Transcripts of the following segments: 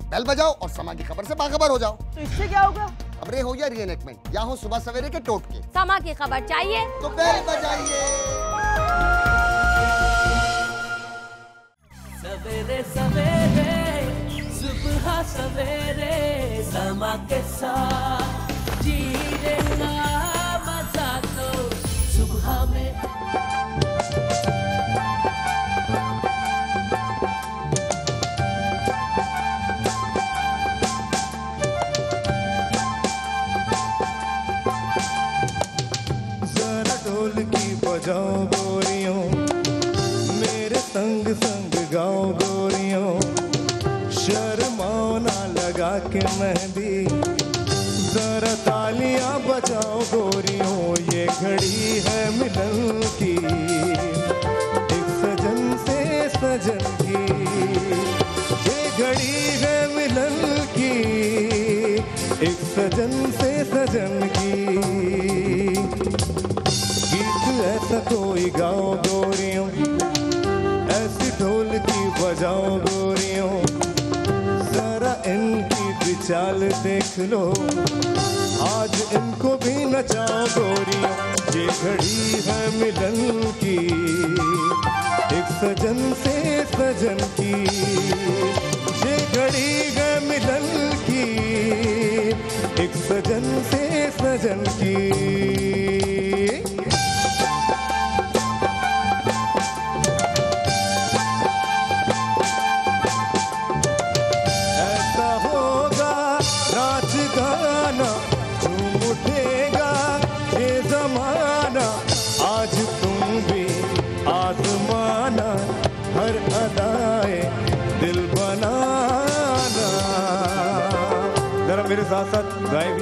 Bell बजाओ और समा की खबर से बाखबर हो जाओ। तो इससे क्या होगा? खबरें हो या रीएनएक्टमेंट या हो सुबह सवेरे के टोटके, समा की खबर चाहिए तो बेल बजाइए। सवेरे सवेरे सुबह सवेरे समा के साथ जी लेना मजा तो सुबह में। जरा ढोलकी बजाओ गोरियों, मेरे संग संग गाओ गोरियों, शर्माओ ना लगा के मेहंदी, जरा तालियां बजाओ गोरियों, ये घड़ी है मिलन की, एक सजन से सजन की, ये घड़ी है मिलन की, एक सजन से सजन की। गीत ऐसा कोई गाओ गोरियों, ऐसी ढोलकी बजाओ गोरियों, जरा इनकी चाल देख लो, आज इनको भी नचाओ गोरियों, ये घड़ी है मिलन की, एक सजन से सजन की, ये घड़ी है मिलन की, एक सजन से सजन की। मेरे साथ साथ गाए भी।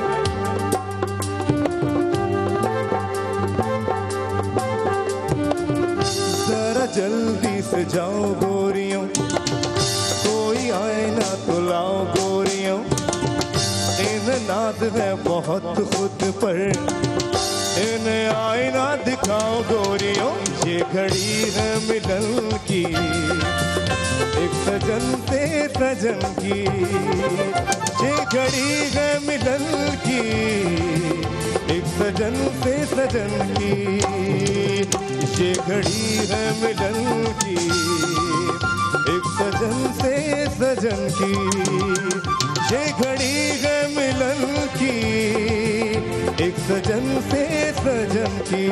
जरा जल्दी से जाओ गोरियों, कोई आए ना तो लाओ गोरियों, इन नाज है बहुत खुद पर, इन्हें आईना दिखाओ गोरियों, ये घड़ी है मिलन की, एक सजन से सजन की, ये घड़ी है मिलन की, एक सजन से सजन की, ये घड़ी है मिलन की, एक सजन से सजन की, ये घड़ी है मिलन की, एक सजन से सजन की।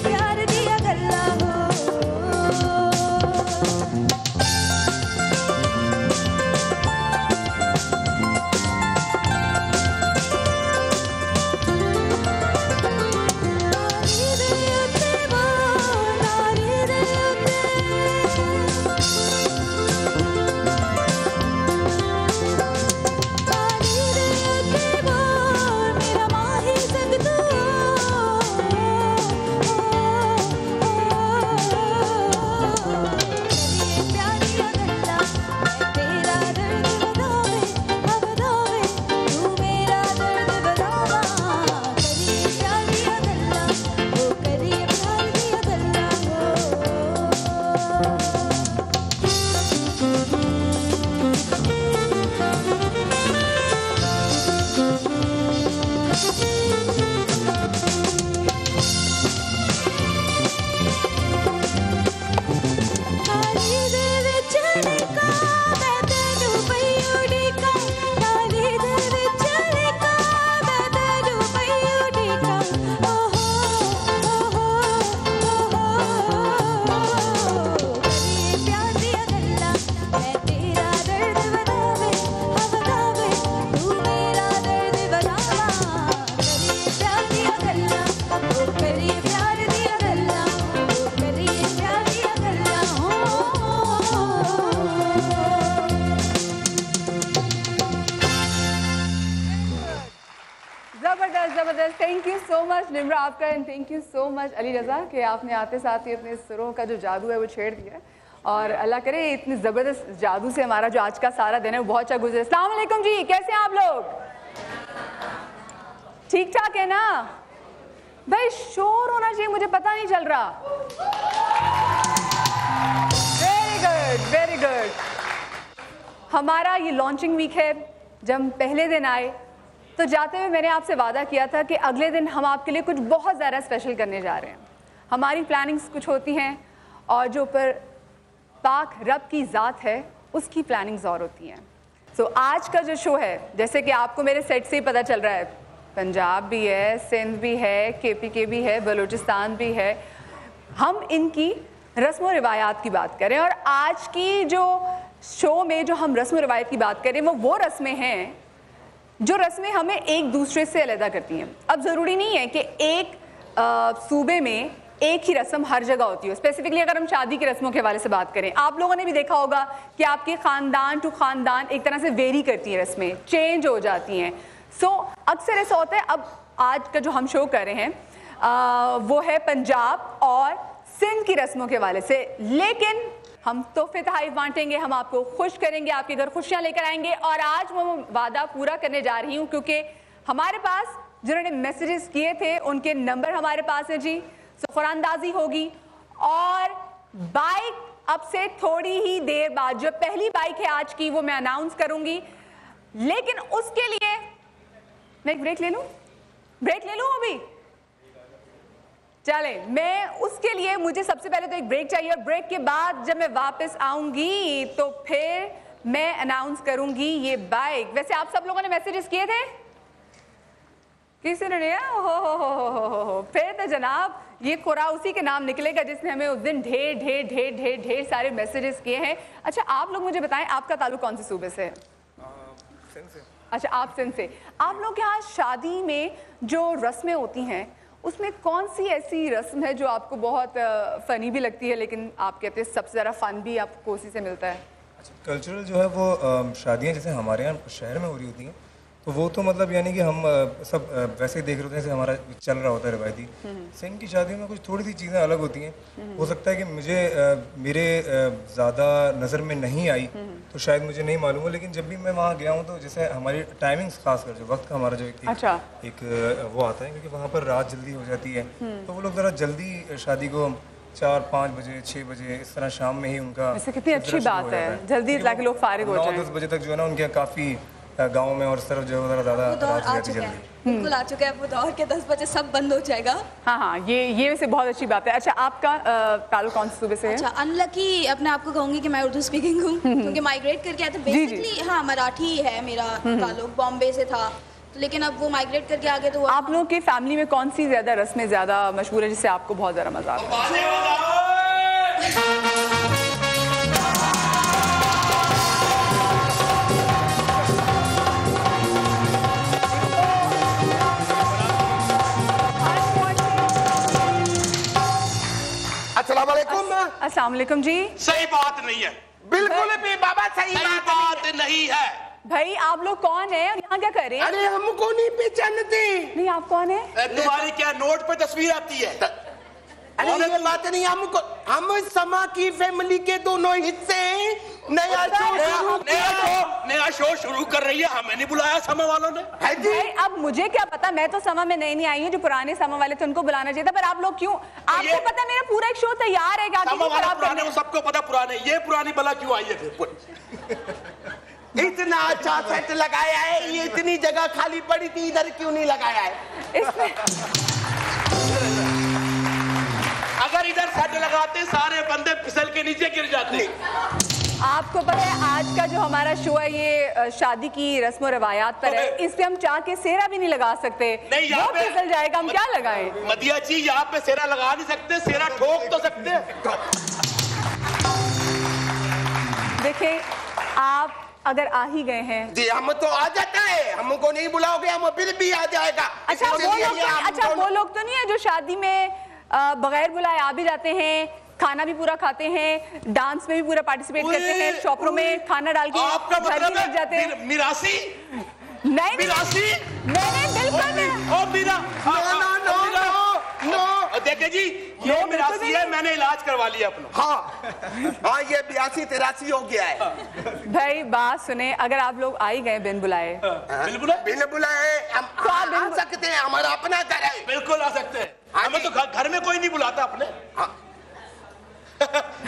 प्यार दिया गल्ला हो जबरदस्त जबरदस्त। Thank you so much Nimra आपका, and thank you so much Ali Raza कि आपने आते साथ ही अपने सुरों का जो जादू है वो छेड़ दिया। और अल्लाह करे इतने ज़बरदस्त जादू से हमारा जो आज का सारा दिन है वो बहुत अच्छा गुजरे। अस्सलाम वालेकुम जी, कैसे हैं आप लोग? ठीक ठाक है ना भाई? शोर होना चाहिए, मुझे पता नहीं चल रहा। Very good very good. हमारा ये लॉन्चिंग वीक है। जब हम पहले दिन आए तो जाते हुए मैंने आपसे वादा किया था कि अगले दिन हम आपके लिए कुछ बहुत ज़्यादा स्पेशल करने जा रहे हैं। हमारी प्लानिंग्स कुछ होती हैं और जो ऊपर पाक रब की ज़ात है उसकी प्लानिंग्स और होती हैं। सो आज का जो शो है, जैसे कि आपको मेरे सेट से ही पता चल रहा है, पंजाब भी है, सिंध भी है, KPK भी है, बलूचिस्तान भी है। हम इनकी रस्म व रिवायात की बात करें और आज की जो शो में जो हम रस्म व रिवायत की बात करें वो रस्में हैं जो रस्में हमें एक दूसरे से अलग करती हैं। अब ज़रूरी नहीं है कि एक सूबे में एक ही रस्म हर जगह होती हो। स्पेसिफिकली अगर हम शादी की रस्मों के हवाले से बात करें, आप लोगों ने भी देखा होगा कि आपके ख़ानदान टू ख़ानदान एक तरह से वेरी करती हैं, रस्में चेंज हो जाती हैं। सो अक्सर ऐसा होता है। अब आज का जो हम शो कर रहे हैं वो है पंजाब और सिंध की रस्मों के हवाले से, लेकिन हम तोहफे तोहफ़े बांटेंगे, हम आपको खुश करेंगे, आपके घर खुशियाँ लेकर आएंगे। और आज मैं वो वादा पूरा करने जा रही हूँ क्योंकि हमारे पास जिन्होंने मैसेजेस किए थे उनके नंबर हमारे पास हैं जी। सो ख़ुरानंदाज़ी होगी और बाइक अब से थोड़ी ही देर बाद, जो पहली बाइक है आज की वो मैं अनाउंस करूँगी, लेकिन उसके लिए मैं एक ब्रेक ले लूँ अभी? चले, मैं उसके लिए मुझे सबसे पहले तो एक ब्रेक चाहिए और ब्रेक के बाद जब मैं वापस आऊंगी तो फिर मैं अनाउंस करूंगी ये बाइक। वैसे आप सब लोगों ने मैसेजेस किए थे? किसी ने नहीं? हो फिर तो जनाब ये खुरा उसी के नाम निकलेगा जिसने हमें उस दिन ढेर ढेर ढेर ढेर ढेर सारे मैसेजेस किए हैं। अच्छा, आप लोग मुझे बताएं आपका ताल्लुक कौन से सूबे से है? सिंध से। अच्छा, आप सिंध से। आप लोग यहाँ शादी में जो रस्में होती हैं उसमें कौन सी ऐसी रस्म है जो आपको बहुत फ़नी भी लगती है, लेकिन आप कहते हैं सबसे ज़्यादा फ़न भी आपको उसी से मिलता है? अच्छा, कल्चरल जो है वो शादियाँ जैसे हमारे यहाँ शहर में हो रही होती हैं तो वो तो मतलब यानी कि हम सब वैसे ही देख रहे होते हैं जैसे हमारा चल रहा होता है रिवायती। सिंध की शादियों में कुछ थोड़ी सी चीज़ें अलग होती हैं। हो सकता है कि मुझे मेरे ज़्यादा नज़र में नहीं आई तो शायद मुझे नहीं मालूम हो, लेकिन जब भी मैं वहाँ गया हूँ तो जैसे हमारी टाइमिंग्स खासकर जो वक्त का हमारा जो एक वो आता है, क्योंकि वहाँ पर रात जल्दी हो जाती है तो वो लोग ज़रा जल्दी शादी को 4-5 बजे 6 बजे इस तरह शाम में ही उनका। कितनी अच्छी बात है, जल्दी ताकि लोग फारिग हो जाएं। 9-10 बजे तक जो है ना उनके काफ़ी गाँव में और इस तरफ जो है ज़्यादा रात हो जाती है जल्दी। बिल्कुल आ चुका है वो दौर के 10 बजे सब बंद हो जाएगा। हाँ, ये वैसे बहुत अच्छी बात है। अच्छा, आपका ताल्लुक कौन से सूबे से है? अच्छा, अनलकी अपने आप को कहूँगी कि मैं उर्दू स्पीकिंग हूँ क्योंकि माइग्रेट करके आया था बेसिकली। हाँ, मराठी है मेरा ताल्लुक, बॉम्बे से था तो, लेकिन अब वो माइग्रेट करके आ गए तो। आप लोग की फैमिली में कौन सी ज़्यादा रस्में ज़्यादा मशहूर है जिससे आपको बहुत ज़्यादा मजा आता है? अस्सलाम वालेकुम। अस्सलाम वालेकुम जी। सही बात नहीं है, बिल्कुल भी बाबा सही बात नहीं है। भाई आप लोग कौन है और यहाँ क्या कर रहे हैं? अरे हमको नहीं पहचानते। नहीं, आप कौन है? तुम्हारी क्या नोट पे तस्वीर आती है? अरे ये बात नहीं, हमको हम समा की फैमिली के दोनों हिस्से हैं। नया शो शुरू कर रही है, हमें नहीं बुलाया समा वालों ने। भाई अब मुझे क्या पता, मैं तो समा में नई आई हूँ। जो पुराने समा वाले थे उनको बुलाना चाहिए था, पर आप लोग क्यों? आपको पता है मेरा पूरा एक शो तैयार है। समा वाले पुराने, वो सबको पता पुराने, ये पुरानी बला क्यों आई है फिर? इतना अच्छा सेट लगाया है, ये इतनी जगह खाली पड़ी थी, इधर क्यों नहीं लगाया है? अगर इधर सेट लगाते सारे बंदे फिसल के नीचे गिर जाते। आपको पता है आज का जो हमारा शो है ये शादी की रस्म रवायात पर है, इस पे हम चाह के सेरा भी नहीं लगा सकते। नहीं, यहाँ पे फिसल जाएगा, हम क्या लगाएं? मदिया जी यहाँ पे सेरा लगा नहीं सकते, सेरा ठोक तो सकते। देखिए, आप अगर आ ही गए हैं जी, हम तो आ जाता है, हमको नहीं बुलाओगे हम फिर भी आ जाएगा। अच्छा, वो लोग तो नहीं है जो शादी में बगैर बुलाए आ भी जाते हैं, खाना भी पूरा खाते हैं, डांस में भी पूरा पार्टिसिपेट करते हैं, शॉपरों में खाना डाल के आपका मतलब लग जाते हैं। मिरासी? नहीं, मिरासी? नहीं, बिल्कुल नहीं। इलाज करवा लिया अपना। हाँ हाँ, ये 82-83 हो गया है। भाई बात सुने, अगर आप लोग आ ही गए बिन बुलाए, बिल्कुल बिन बुलाए हम तो आप आ सकते हैं, हमारा अपना घर है। बिल्कुल आ सकते हैं। हाँ हमें जी। तो घर में कोई नहीं बुलाता अपने। हाँ।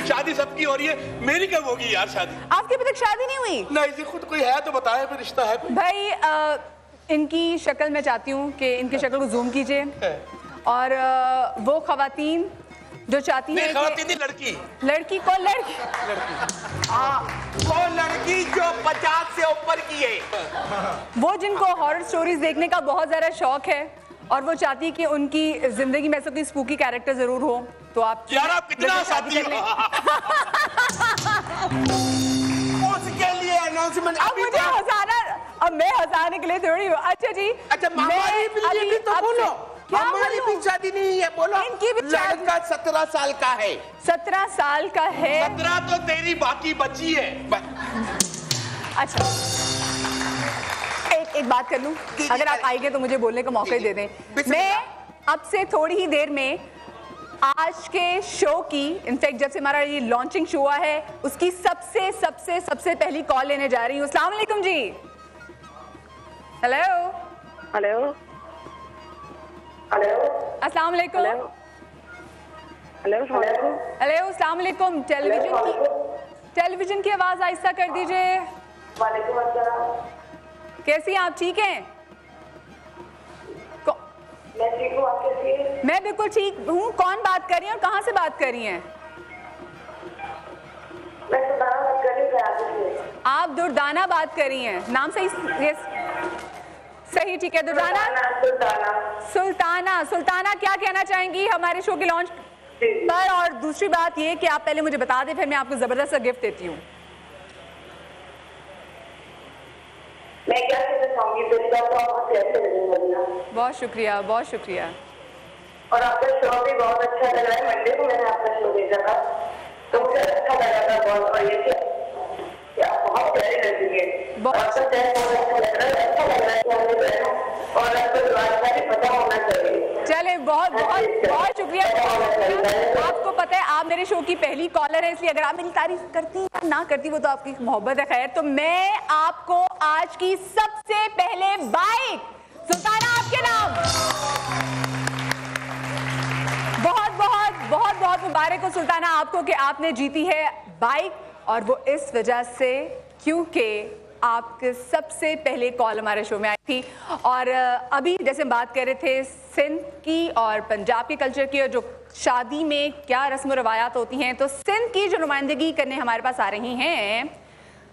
शादी सबकी हो रही है, मेरी कब होगी यार शादी? आपकी अभी तक शादी नहीं हुई? नहीं जी, खुद कोई है तो बताए, कोई रिश्ता है कोई? भाई इनकी शक्ल मैं चाहती हूँ कि इनकी शक्ल को जूम कीजिए, और वो खवातीन जो चाहती नहीं, है खवातीन कि नहीं, लड़की लड़की को वो लड़की जो 50 से ऊपर की है, वो जिनको हॉरर स्टोरीज देखने का बहुत ज़्यादा शौक है, और वो चाहती है कि उनकी जिंदगी में ऐसा कोई स्पूकी कैरेक्टर जरूर हो, तो आप यार आप कितना शादी कर लें। उसके लिए अनाउंसमेंट अब मुझे हंसाना, अब मैं हंसाने के लिए थोड़ी हूँ। अच्छा जी, अच्छा, हमारी भी तो बोलो। क्या हमारी बोलूं? भी शादी नहीं है, बोलो। इनकी भी शादी- लड़का 17 साल का है। 17 साल का है। 17 तो तेरी बाकी बची है। अच्छा, एक बात कर लूं, अगर आप आएंगे तो मुझे बोलने का मौका ही दे दें। मैं अब से थोड़ी ही देर में आज के शो की, इनफैक्ट जब से हमारा ये लॉन्चिंग शो हुआ है, उसकी सबसे सबसे सबसे पहली कॉल लेने जा रही हूँ। अस्सलाम वालेकुम जी। हेलो हेलो हेलो अस्सलाम वालेकुम। हेलो हेलो हेलो अस्सलाम वालेकुम। टेलीविजन की आवाज आहिस्ता कर दीजिए। वालेकुम अस्सलाम। कैसी हैं आप? ठीक हैं? मैं ठीक हूँ, आप कैसी हैं? मैं बिल्कुल ठीक हूँ। कौन बात कर रही है और कहाँ से बात कर रही हैं? मैं सुल्ताना बात कर रही हूँ कराची से। आप दुर्दाना बात कर रही हैं, नाम सही? यस, सही, ठीक है। दुर्दाना सुल्ताना। सुल्ताना। सुल्ताना, क्या कहना चाहेंगी हमारे शो के लॉन्च पर? और दूसरी बात ये कि आप पहले मुझे बता दें, फिर मैं आपको जबरदस्त सा गिफ्ट देती हूँ। मैं क्या कहना चाहूँगी, पहली बात तो आप बहुत अच्छे लगे मुझे, बहुत शुक्रिया, बहुत शुक्रिया। और आपका शो भी बहुत अच्छा लग रहा है। मंडे को मैंने आपका शो देखा था तो मुझे अच्छा लगा था बहुत। और ये कि आप बहुत प्यारी लड़की है, आपका चेहरा बहुत अच्छा लग रहा है, अच्छा लग रहा है कि हमने बहना, और आपको रास्ता भी पता होना चाहिए। चले, बहुत बहुत बहुत शुक्रिया। आपको पता है आप मेरे शो की पहली कॉलर है, इसलिए अगर आप मेरी तारीफ करती या ना करती वो तो आपकी मोहब्बत है। खैर, तो मैं आपको आज की सबसे पहले बाइक सुल्ताना आपके नाम बहुत बहुत बहुत बहुत मुबारक हो सुल्ताना आपको कि आपने जीती है बाइक, और वो इस वजह से क्योंकि आपके सबसे पहले कॉल हमारे शो में आई थी। और अभी जैसे हम बात कर रहे थे सिंध की और पंजाब के कल्चर की, और जो शादी में क्या रस्म रवायात होती हैं, तो सिंध की जो नुमाइंदगी करने हमारे पास आ रही हैं,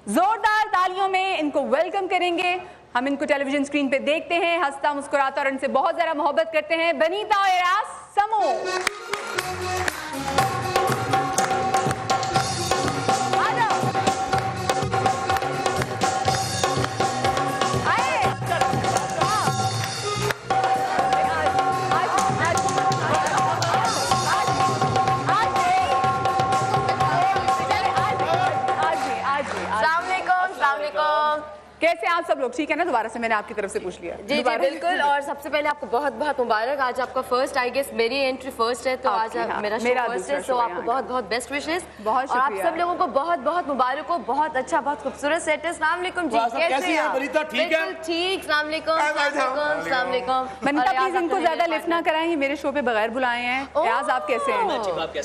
जोरदार तालियों में इनको वेलकम करेंगे। हम इनको टेलीविजन स्क्रीन पे देखते हैं, हंसता मुस्कुराता, और इनसे बहुत ज़्यादा मोहब्बत करते हैं। बनीता और एराज समूह, कैसे आप सब लोग? ठीक है ना? दोबारा से मैंने आपकी तरफ से पूछ लिया। जी जी बिल्कुल। और सबसे पहले आपको बहुत बहुत मुबारक, आज आपका फर्स्ट, आई गेस मेरी एंट्री फर्स्ट है, तो आज मेरा शो फर्स्ट है, तो आपको बहुत बहुत बेस्ट विशेस। बहुत और आप शुक्रिया। सब लोगों को बहुत बहुत मुबारक हो, बहुत अच्छा, बहुत खूबसूरत सेट है। अस्सलाम वालेकुम जी, कैसे हैं आप? बनीता ठीक है? बिल्कुल ठीक। अस्सलाम वालेकुम, अस्सलाम वालेकुम। बनीता प्लीज इनको ज्यादा लिफ्ट ना कराएं, ये मेरे शो पे बगैर बुलाए हैं। यार आप कैसे हैं?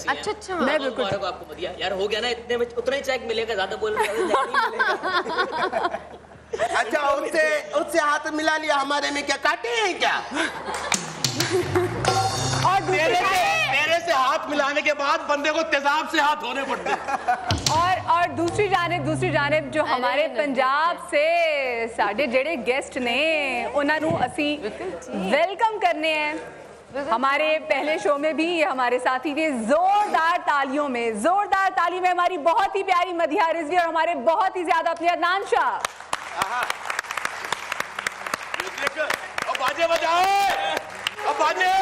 अच्छा अच्छा। मैं बिल्कुल आपको बढ़िया यार, हो गया ना, इतने में उतना ही चेक मिलेगा, ज्यादा बोल रहे अच्छा, उससे हाथ मिला लिया, हमारे में क्या काटे हैं क्या? और मेरे से हाथ मिलाने के बाद बंदे को तेजाब से हाथ धोने पड़ते हैं। और दूसरी जानिब जो हमारे पंजाब से साढ़े जेड़े गेस्ट ने उन्हां नूं असी वेलकम करने हैं। हमारे पहले शो में भी ये हमारे साथी थे। जोरदार तालियों में हमारी बहुत ही प्यारी मदिहा रिजवी और हमारे बहुत ही ज्यादा अपने अदनान शाह। अब बाजे बजाओ, अब बाजे।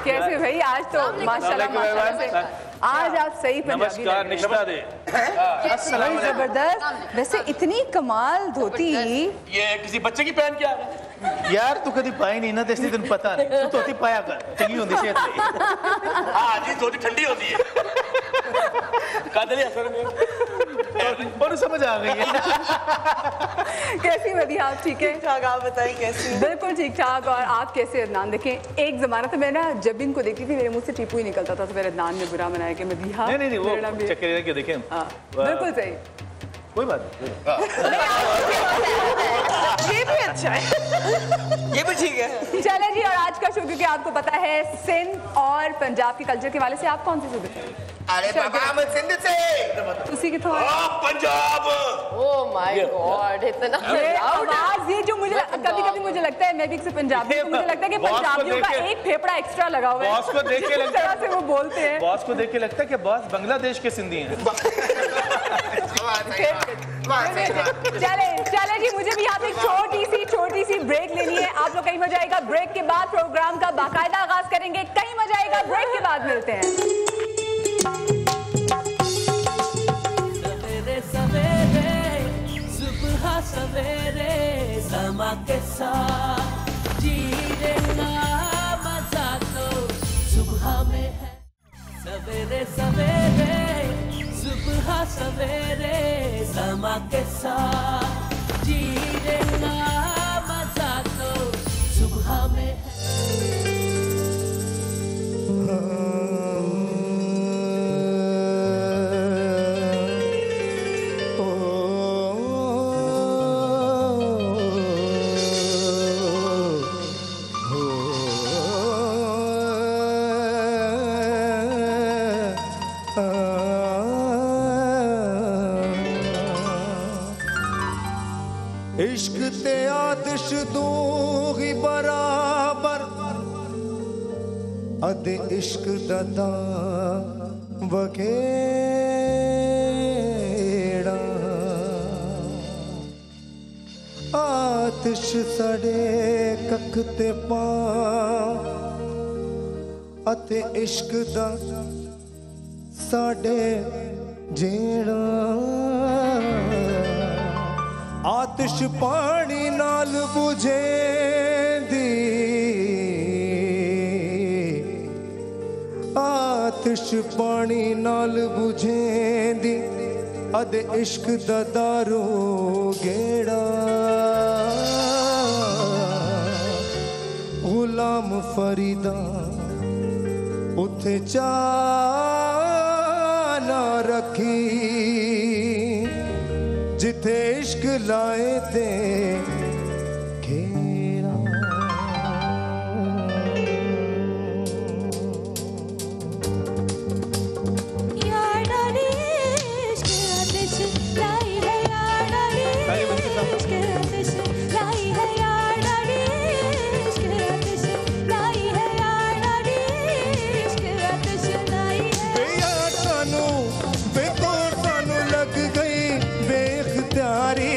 कैसे भाई? आज तो माशाल्लाह आज आप सही पंजाबी लग रहे हैं। निष्ठा दे। बड़ी जबरदस्त। वैसे इतनी कमाल धोती ये किसी बच्चे की पहन के आ रहा है यार, तू कभी पाई नहीं ना, तो इसलिए तेन पता नहीं। तू धोती पाया कर, चंगी होती सेहत ਲਈ। हाँ जी, धोती ठंडी होती है। कादली असर में और समझ आ गई है। कैसी मदीहा आप? ठीक है, ठाक। आप बताइए कैसी? बिल्कुल ठीक ठाक। और आप कैसे? अदनान देखें, एक जमाना था मैं ना जब इनको देखती थी मेरे मुंह से टीपू ही निकलता था, तो फिर अदनान ने बुरा मनाया कि मदीहा। नहीं वो चक्कर के देखें। बिल्कुल सही, कोई बात नहीं। ये भी अच्छा है, ये भी ठीक है। चले जी, और आज का शो क्योंकि आपको पता है सिंध और पंजाब के कल्चर के वाले से आप कौन से सूबे से? अरे बाबा हम सिंध से। उसी के थोड़ा पंजाब। ओह माय गॉड, इतना आवाज ये जो मुझे कभी कभी मुझे लगता है, मैं भी पंजाबी, मुझे लगता है कि पंजाबियों का एक फेफड़ा एक्स्ट्रा लगा हुआ है। बॉस को देख के लगता है, से वो बोलते हैं, बॉस को देख के लगता है कि बॉस बांग्लादेश के सिंधी हैं। चले जी, मुझे भी यहाँ पे छोटी सी ब्रेक लेनी है। आप लोग कहीं मजा आएगा, ब्रेक के बाद प्रोग्राम का बाकायदा आगाज करेंगे। कहीं मजा आएगा, ब्रेक के बाद मिलते हैं। सवेरे सवेरे सुबह सवेरे समा के साथ जीने का मजा तो सुबह में है। सवेरे सवेरे सुबह सवेरे समा के साथ जीने का मजा तो सुबह में है। इश्क ते आतिश दो ही बराबर अदे इश्क ददा वखेड़ा आतिश सड़े कख ते पा अते इश्क दा साडे जेड़ा आतिश पानी नाल बुझेंदी आतिश पानी नाल बुझेंदी अद इश्क दा दारो गेड़ा गुलाम फरीदा उथे चा ना रखी जिथे इश्क लाए ते खेड़ा यार डाली इश्क आतिश लाई है यार डाली इश्क आतिश लाई है यार डाली इश्क आतिश लाई है यार डाली इश्क आतिश लाई है यार सानू बेतौर सानू लग गई बेख्तियारी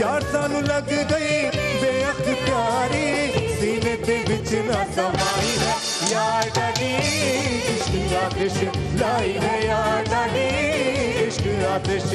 यार सानू लग गई बेख्तियारी सीने ते विच ना समाई है यार डाली इश्क आतिश लाई है यार डाली इश्क आतिश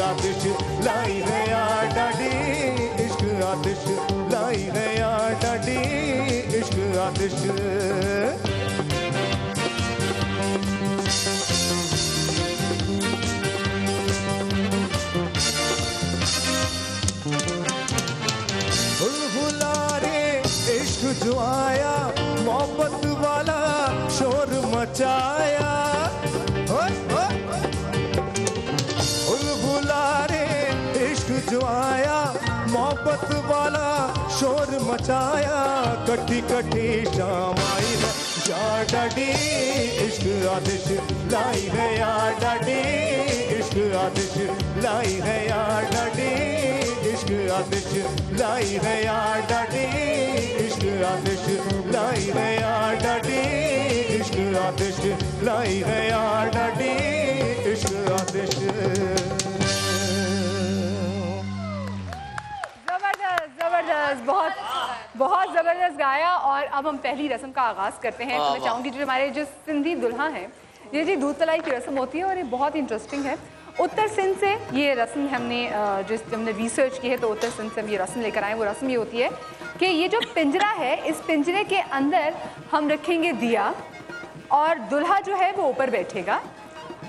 आतिश लाई है यार डाडी इश्क आतिश लाई है यार डाडी इश्क आतिश हुला रे जुआया मोहब्बत वाला शोर मचाया बुलारे इश्क जो आया मोहब्बत वाला शोर मचाया कटी कटी शाम आई है यार डाडी इश्क आतिश लाई है यार डाडी इश्क आतिश लाई है यार डाडी इश्क आतिश लाई है यार डाडी इश्क आतिश लाई है यार डाडी इश्क आतिश लाई है यार डाडी इश्क आतिश। जबरदस्त, बहुत बहुत ज़बरदस्त गाया। और अब हम पहली रस्म का आगाज़ करते हैं। तो मैं चाहूँगी जो हमारे जो सिंधी दुल्हा हैं, ये जी दूध तलाई की रस्म होती है और ये बहुत इंटरेस्टिंग है। उत्तर सिंध से ये रस्म हमने हमने रिसर्च की है, तो उत्तर सिंध से हम ये रस्म लेकर आए। वो रस्म ये होती है कि ये जो पिंजरा है, इस पिंजरे के अंदर हम रखेंगे दिया और दूल्हा जो है वो ऊपर बैठेगा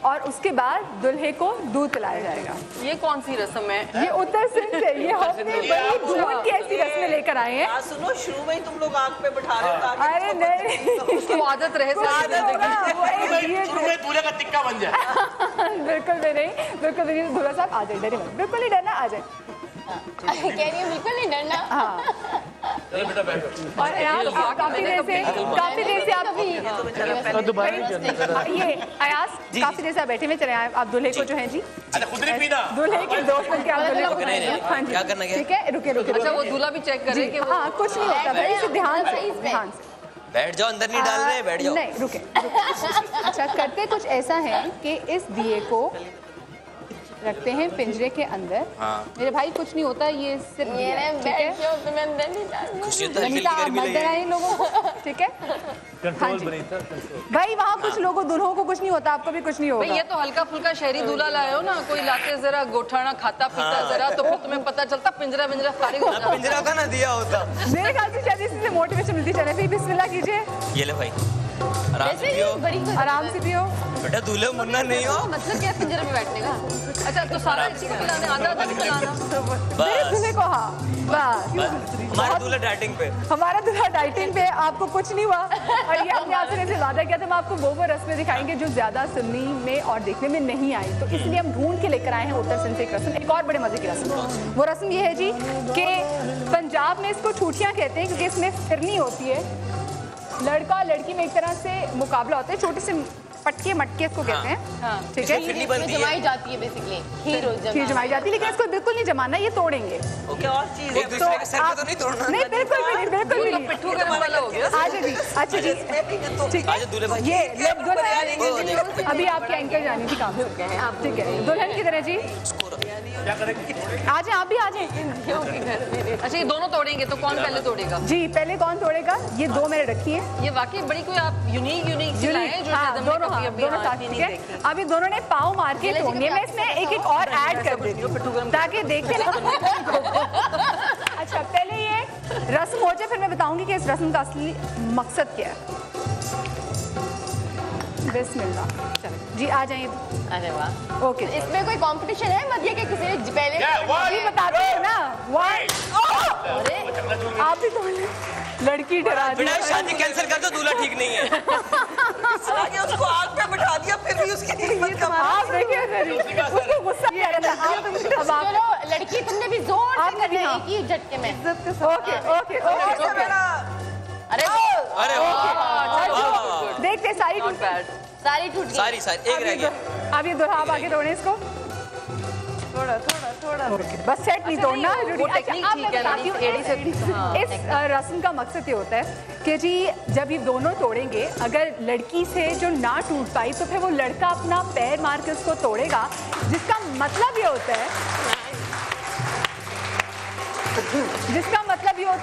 और उसके बाद दूल्हे को दूध पिलाया जाएगा। ये कौन सी रस्म है? ये उत्तर सिंध से, ये हमने बड़ी ढूंढ के ऐसी रस्में लेकर आए हैं। सुनो, शुरू में ही तुम लोग आग पे बैठा रहे हो ताकि अरे नहीं, उसको आदत रहे, दूल्हे का टिक्का बन जाए। बिल्कुल भी नहीं, बिल्कुल भी नहीं। दूल्हा साहब आ जाए, डरे मत, बिल्कुल नहीं डरना, आ जाए। कह रही है बिल्कुल नहीं डरना। हाँ। और आप काफी देर से आप ये अयास काफी देर से बैठे हुए चले आए। आप दूल्हे को जो है जी, दूल्हे के दोस्त बनके आप दूल्हे को, हाँ जी, ठीक है, रुके। अच्छा, वो दूल्हा भी चेक करे कि हाँ कुछ नहीं होता भाई, ध्यान से बैठ जाओ, अंदर नहीं डाल रहे, बैठ जाओ। नहीं, रुके। अच्छा, करते कुछ ऐसा है कि इस दिए को रखते हैं पिंजरे के अंदर। हाँ। मेरे भाई कुछ नहीं होता, ये सिर्फ ठीक है। लोगों को, ठीक है। हाँ भाई, वहाँ कुछ लोगों दूल्हों को कुछ नहीं होता, आपको भी कुछ नहीं होगा। ये तो हल्का फुल्का शहरी दूल्हा लाए हो ना, कोई लाते जरा गोठाना खाता पीता जरा, तो फिर तुम्हें पता चलता पिंजरा खाली हो जाता। पिंजरा का ना दिया होता। मेरे ख्याल से शायद इसी से मोटिवेशन मिलती। चले फिर बिस्मिल्लाह कीजिए। ये ले भाई, आराम से पियो, आराम से पियो। बेटा दूल्हे मुन्ना नहीं हो। मतलब क्या पिंजरे में बैठने का? अच्छा, तो सारा इसी को पिलाने, आधा आधा पिलाना। मेरे दूल्हे को, हाँ बस। हमारा दूल्हा डाइटिंग पे, हमारा दूल्हा डाइटिंग पे, आपको कुछ नहीं हुआ। और ये अपने आप से वादा किया था हम आपको वो रस्में दिखाएंगे जो ज्यादा सुनने में और देखने में नहीं आई, तो इसलिए हम ढूंढ के लेकर आए हैं उत्तर सिंध से एक रस्म, एक और बड़े मजे की रस्म। वो रस्म ये है जी कि पंजाब में इसको ठूठियाँ कहते हैं, क्योंकि इसमें फिरनी होती है। लड़का और लड़की में एक तरह से मुकाबला होता है, छोटे से पटके मटके इसको कहते हैं, ठीक है। जमाई जाती है बेसिकली, खीर जमाई जाती है, लेकिन इसको बिल्कुल नहीं जमाना, ये तोड़ेंगे। क्या और चीज है? एक दूसरे के सर पे तो नहीं तोड़ना। नहीं, बिल्कुल भी नहीं, बिल्कुल भी नहीं। पिट्ठू का वाला हो गया। अच्छा जी, अच्छा जी, ठीक है। ये अभी आपकी एंकर जानी थी काम से, ठीक है। दुल्हन की तरह जी, आ जाए, आप भी आ जाए। अच्छा, ये दोनों तोड़ेंगे, तो कौन पहले तोड़ेगा? जी, पहले कौन तोड़ेगा? ये दो मैंने रखी है। ये वाकई बड़ी कोई आप यूनिक दोनों साथ, ठीक है। अभी दोनों ने पाँव मार के तोड़नी है। मैं इसमें एक एक और ऐड कर देती हूँ ताकि देखते ना। अच्छा, पहले ये रस्म हो जाए, फिर मैं बताऊंगी कि इस रस्म का असली मकसद क्या है। बिस्मिल्लाह, चलो जी, आ जाइए। अरे वाह, ओके। इसमें कोई कंपटीशन है मत, ये कि किसी ने पहले ये बताते हो ना। अरे आप भी तो लड़की डरा दी। शादी कैंसिल कर दो, दूल्हा ठीक नहीं है। उसको आग पे बिठा दिया, फिर भी उसकी आप देखिए, उसको गुस्सा नहीं आ रहा था। चलो लड़की, तुमने भी जोर से करना है एक ही झटके में। Okay okay okay. अरे देखते सारी टूट गई, सारी एक रह गया। अब ये दोनों आप आगे तोड़े इसको, थोड़ा बस सेट नहीं तोड़ना। इस रस्म का मकसद ये होता है कि जी जब ये दोनों तोड़ेंगे, अगर लड़की से जो ना टूट पाई तो फिर वो लड़का अपना पैर मार के उसको तोड़ेगा, जिसका मतलब ये होता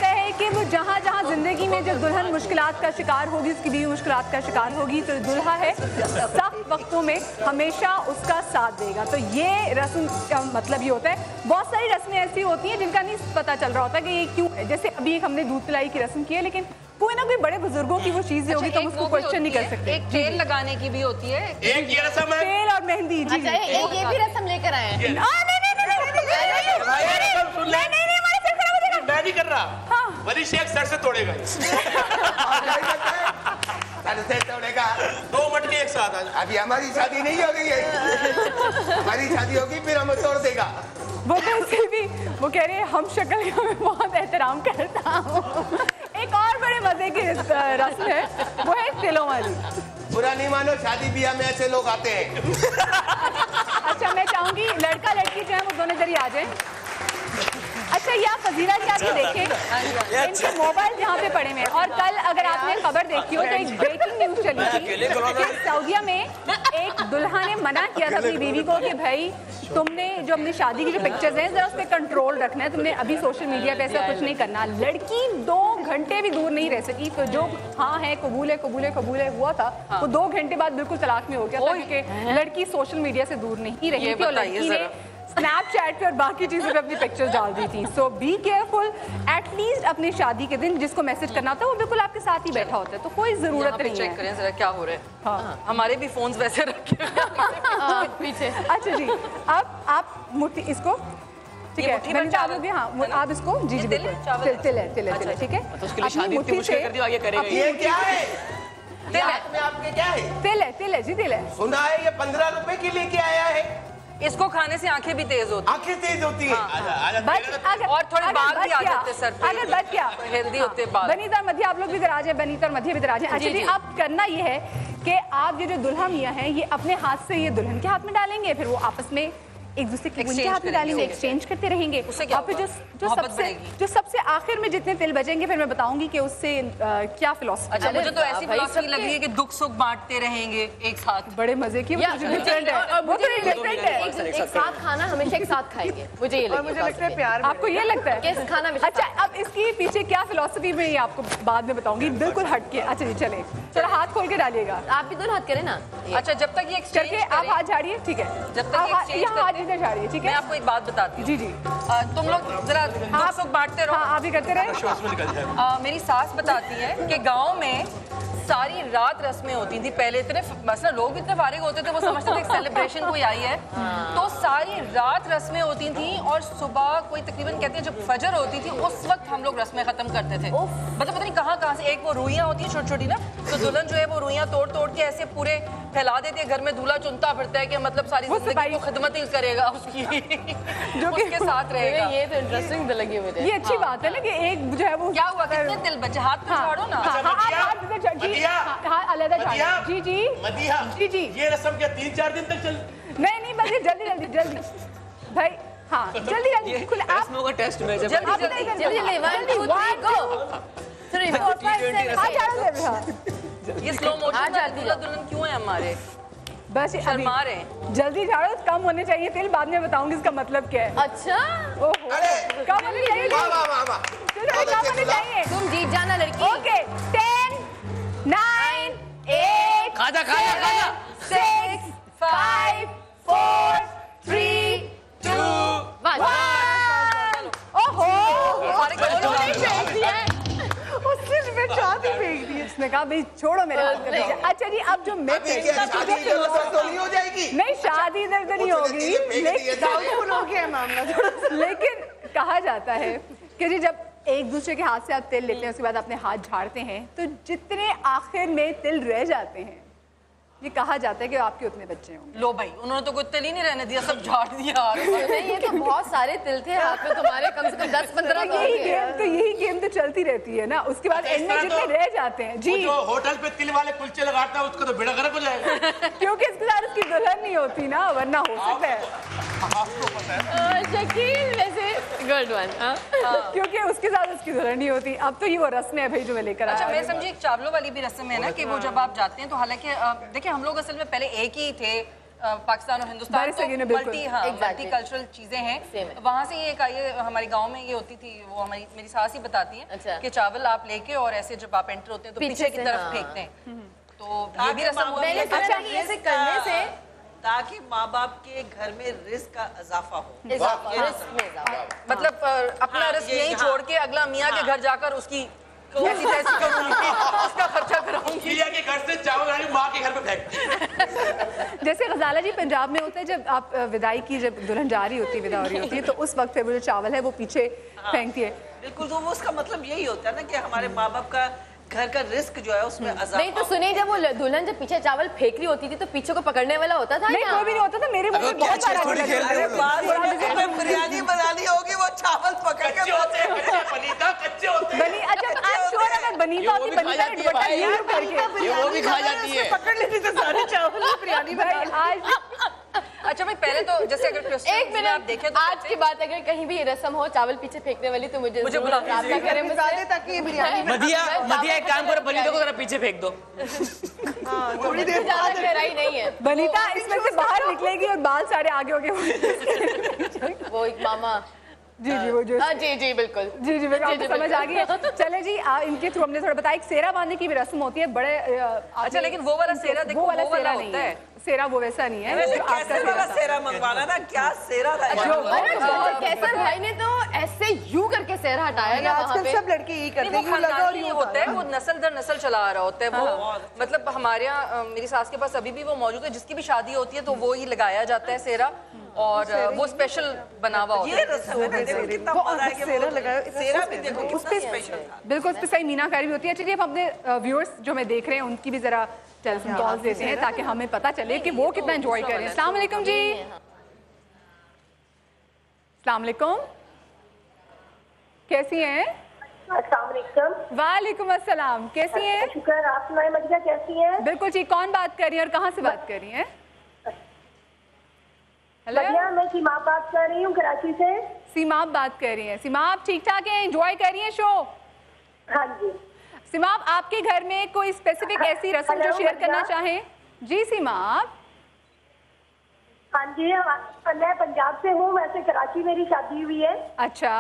है कि वो जहाँ जहाँ जिंदगी में जब दुल्हन मुश्किलात का शिकार होगी, उसकी बीवी मुश्किलात का शिकार होगी, तो दुल्हा है सख्त वक्तों में हमेशा उसका साथ देगा। तो ये रस्म का मतलब ये होता है। बहुत सारी रस्में ऐसी होती हैं जिनका नहीं पता चल रहा होता कि ये क्यों है। जैसे अभी हमने दूध पिलाई की रस्म की है, लेकिन कोई ना कोई बड़े बुजुर्गों की वो चीज होगी तो हम उसको क्वेश्चन नहीं कर सकते। एक तेल लगाने की भी होती है, एक ये रस्म है, तेल और मेहंदी। जी एक ये भी रस्म लेकर आए हैं। मैं नहीं कर रहा। वली शेख सर से तोड़ेगा। सर से तोड़ेगा। 2 मटके एक साथ। अभी हमारी शादी नहीं हो गई है, हमारी शादी होगी फिर हमें तोड़ देगा। वो वैसे भी वो कह रहे हैं हम शक्ल का मैं बहुत एहतराम करता हूँ। एक और बड़े मजे की रस्म है, वो है तिलों वाली। बुरा नहीं मानो, शादी ब्याह में ऐसे लोग आते हैं। अच्छा मैं चाहूंगी लड़का लड़की जो है वो दोनों इधर ही आ जाएं। अच्छा ये आप फजीला जी आपने देखे इनके मोबाइल जहाँ पे पड़े हुए हैं। और कल अगर आपने खबर देखी हो तो एक ब्रेकिंग न्यूज चली थी कि सऊदीया में एक दुल्हा ने मना किया था अपनी बीवी को कि भाई तुमने जो अपनी शादी की जो पिक्चर्स हैं जरा उस पर कंट्रोल रखना है, तुमने अभी सोशल मीडिया पे ऐसा कुछ नहीं करना। लड़की 2 घंटे भी दूर नहीं रह सकी, तो जो हाँ है कबूल है कबूल है कबूल है हुआ था वो 2 घंटे बाद बिल्कुल तलाक में हो गया था, क्योंकि लड़की सोशल मीडिया से दूर नहीं रही थी और लड़की ने स्नैपचैट पे और बाकी चीजों पे अपनी पिक्चर्स डाल दी थी। सो बी केयरफुल, एटलीस्ट अपनी शादी के दिन जिसको मैसेज करना होता है वो बिल्कुल आपके साथ ही बैठा होता है, तो कोई जरूरत नहीं है। चेक करें जरा क्या हो रहा है। हाँ। हमारे भी फोन्स वैसे रखे पीछे। अच्छा जी, अब आप मुट्ठी इसको ठीक है मैंने चावल भी हाँ आप इसको जी जी बिल्कुल तिल है ठीक है। तो उसके लिए शादी इतनी मुश्किल कर दी आगे करेगा। ये क्या है? हाथ में आपके क्या है? तिल है जी तिल है। सुना है ये 15 रुपए की लेके आया है। इसको खाने से आंखें भी तेज होती हैं। आंखें तेज होती हैं। और थोड़े बाल भी आ जाते हैं सर पे। अगर बच गया हेल्दी होते हैं बाल। बनीता मध्य आप लोग भी इधर आ जाए, बनीता मध्य भी इधर आ जाए। अच्छा जी अब करना ये है कि आप ये जो दुल्हा मियाँ हैं ये अपने हाथ से ये दुल्हन के हाथ में डालेंगे, फिर वो आपस में एक दूसरे के उनके हाथ में डालेंगे, एक्सचेंज करते रहेंगे। और फिर जो सबसे आखिर में जितने तिल बचेंगे फिर मैं बताऊंगी कि उससे क्या फिलॉसफी। अच्छा मुझे तो ऐसी फिलॉसफी लगी है कि दुख सुख बांटते रहेंगे एक साथ। बड़े मजे की डिफरेंट है, वो तो डिफरेंट है। एक साथ खाना हमेशा एक साथ खाएंगे, मुझे ये लगता है प्यार आपको ये लगता है खाना। अच्छा अब इसकी पीछे क्या फिलॉसफी में ये आपको बाद में बताऊंगी, बिल्कुल हटके। अच्छा जी चले थोड़ा हाथ खोल के डालिएगा। आप भी दोनों हाथ करें ना। अच्छा जब तक ये करके आप हाथ झाड़िए ठीक है, जब तक हाथ इधर झाड़िए ठीक है। मैं आपको एक बात बताती हूँ। जी जी तुम लोग जरा दुख सुख बांटते रहो। आप भी करते रहे। मेरी सास बताती है कि गांव में सारी रात रस्में होती थी पहले, इतने मसला लोग इतने फारिग होते थे वो समझते थे एक सेलिब्रेशन कोई आई है, तो सारी रात रस्में होती थी और सुबह कोई तकरीबन कहते हैं जब फजर होती थी उस वक्त हम लोग रस्में खत्म करते थे। मतलब पता नहीं कहाँ से एक वो रुइयाँ होती है छोटी छोटी ना, तो दुल्हन जो है वो रुइयाँ तोड़ तोड़ के ऐसे पूरे फैला देती है, घर में दूल्हा चुनता फिरता है कि मतलब सारी जिंदगी को खिदमत ही करेगा उसकी जो उसके साथ रहेगा। ये तो इंटरेस्टिंग लगी मुझे। ये अच्छी बात है ना कि एक जो है वो क्या हुआ कितने तिल बचे हाथ पे झाड़ो ना। जी जी मदिया जी जी ये रस्म क्या 3-4 दिन तक चल? नहीं बस ये जल्दी भाई हाँ जल्दी बिल्कुल आप का टेस्ट में जल्दी 1 2 3 4 5 6 ये स्लो मोशन दुल्हन क्यों है हमारे बस शर्मा रहे। जल्दी झाड़ो, कम होने चाहिए तिल, बाद में बताऊंगी इसका मतलब क्या है। अच्छा कम होने चाहिए, कम होने चाहिए। तुम जीत जाना लड़की। ओके 10 9 8 खाजा 6 5 4 3 2 1। ओहो उसने कहा भाई छोड़ो मेरे हाथ कर। अच्छा जी अब जो मैं नहीं हो जाएगी। नहीं शादी इधर नहीं होगी, लेकिन कहा जाता है कि जी जब एक दूसरे के हाथ से आप तिल लेते हैं उसके बाद अपने हाथ झाड़ते हैं तो जितने आखिर में तिल रह जाते हैं ये कहा जाता है कि आपके उतने बच्चे होंगे। लो भाई उन्होंने तो कोई तिल ही नहीं रहने दिया, सब झाड़ दिया। नहीं ये तो बहुत सारे तिल थे हाथ में तुम्हारे, कम से कम 10-15। यही गेम तो चलती रहती है ना, उसके बाद एंड में जितने रह जाते हैं जी। जो होटल पे तिल वाले कुलचे लगाता है उसका तो बेड़ा गर्क हो जाएगा क्योंकि इसके साथ उसकी दुल्हन नहीं होती ना, वरना हो सकता है शकील वैसे गुड वन। क्योंकि उसके साथ उसकी दुल्हन नहीं होती। अब तो ये वो रस्म है भाई जो मैं लेकर आया। अच्छा मैं समझी एक चावलों वाली भी रस्म है ना कि वो जब आप जाते हैं तो हालांकि देखिए हम लोग असल में पहले एक ही थे, पाकिस्तान और हिंदुस्तान तो मल्टी कल्चरल चीजें हैं। वहाँ से ये हमारे गांव में ये होती थी, वो मेरी सास ही बताती हैं कि चावल आप लेके और ऐसे जब आप एंटर होते हैं तो पीछे की तरफ फेंकते हैं, तो ये भी रस्म होती है। ऐसे करने से ताकि माँ बाप के घर में रिस्क का इजाफा हो, मतलब अपना रिस्क यही छोड़ के अगला मियाँ के घर जाकर उसकी ऐसी तैसी करूंगी, उसका खर्चा कराऊंगी। मियाँ के घर से चावल माँ के घर पे फेंक। जैसे गजाला जी पंजाब में होता है जब आप विदाई की, जब दुल्हन जा रही होती है, विदा हो रही होती है, तो उस वक्त वो जो चावल है वो पीछे फेंकती है। बिल्कुल, तो वो उसका मतलब यही होता है ना कि हमारे माँ बाप का घर का रिस्क जो है उसमें अज़ाफ़ा। नहीं तो सुनिए, जब वो दुल्हन जब पीछे चावल फेंक रही होती थी तो पीछे को पकड़ने वाला होता था? नहीं, कोई भी नहीं होता था। मेरे मुंह में बहुत बार बिरयानी बनानी होगी, वो चावल पकड़ के बनीता कच्चे होते बनी। अच्छा, आप श्योर अगर बनीता होती, बनीता ने दुपट्टा यूज करके वो भी खा जाती है, पकड़ लेती तो सारे चावल बिरयानी बनाई। आज अच्छा भाई, पहले तो जैसे अगर एक मिनट आप देखें तो आज की बात, अगर कहीं भी ये रस्म हो चावल पीछे फेंकने वाली तो मुझे बुला करें, ताकि बिरयानी मदिया एक काम करो, बनीता को जरा पीछे फेंक दो। थोड़ी देर ज्यादा गहराई नहीं है। बनीता इसमें से बाहर निकलेगी और बाल सारे आगे हो गए। वो एक मामा जी जी, वो जो जी बिल्कुल जी जी बिल्कुल, आपको समझ आ गई है। चले जी, इनके थ्रू हमने थोड़ा बताया, एक सेरा बांधने की भी रस्म होती है बड़े। अच्छा, लेकिन वो वाला सेरा देखो, वो वाला वो वाला सेरा नहीं होता है, सेरा वो वैसा नहीं है। कैसे वाला सेरा मंगवाना ना, क्या सेरा था कैसर भाई ने तो ऐसे यूं करके सेरा हटाया ना, आजकल सब लड़के यही करते हैं, खानदानी होता है, वो नस्ल दर नस्ल चला आ रहा होता है वो। मतलब हमारे यहाँ मेरी सास के पास अभी भी वो मौजूद है, जिसकी भी शादी होती है तो वो ही लगाया जाता है सेरा, और वो स्पेशल बना हुआ होता है। ये रस्म है, देखो कितना मजा है कि सेरा लगाया, सेरा भी देखो कितना स्पेशल था। बिल्कुल, उस पे सही मीनाकारी भी होती है। चलिए, हम अपने व्यूअर्स जो हमें देख रहे हैं उनकी भी जरा टेलीफोन कॉल्स देते हैं ताकि हमें पता चले कि वो कितना एंजॉय कर रहे हैं। अस्सलाम वालेकुम जी। अस्सलाम वालेकुम, कैसी हैं? अस्सलाम वालेकुम। वालेकुम अस्सलाम, कैसी हैं? शुक्र, आप सुनाए मदिया कैसी हैं? बिल्कुल ठीक। कौन बात कर रही है और कहाँ से बात कर रही हैं? मदिया, मैं सीमा बात कर रही हूँ कराची से। सीमा आप बात कर रही हैं? सीमा आप ठीक ठाक हैं, एंजॉय कर रही हैं शो? हाँ जी। सीमा, आपके घर में कोई स्पेसिफिक ऐसी रस्म जो शेयर करना चाहें? जी सीमा, आप? हाँ जी, मैं पंजाब से हूँ, वैसे कराची मेरी शादी हुई है। अच्छा,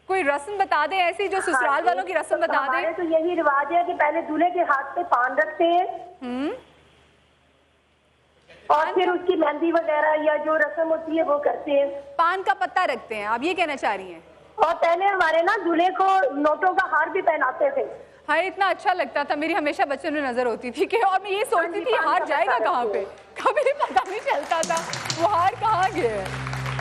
कोई रस्म बता दें ऐसी जो ससुराल वालों की रस्म बता दें। हमारे तो यही रिवाज है कि पहले दूल्हे के हाथ पे पान रखते हैं और फिर उसकी मेहंदी वगैरह या जो रस्म होती है वो करते हैं। पान का पत्ता रखते हैं, आप ये कहना चाह रही हैं? और पहले हमारे ना दूल्हे को नोटों का हार भी पहनाते थे। हाँ, इतना अच्छा लगता था। मेरी हमेशा बच्चों में नजर होती थी कि, और मैं ये सोचती थी हार जाएगा कहाँ पे, कभी पता नहीं चलता था वो हार कहाँ गया है।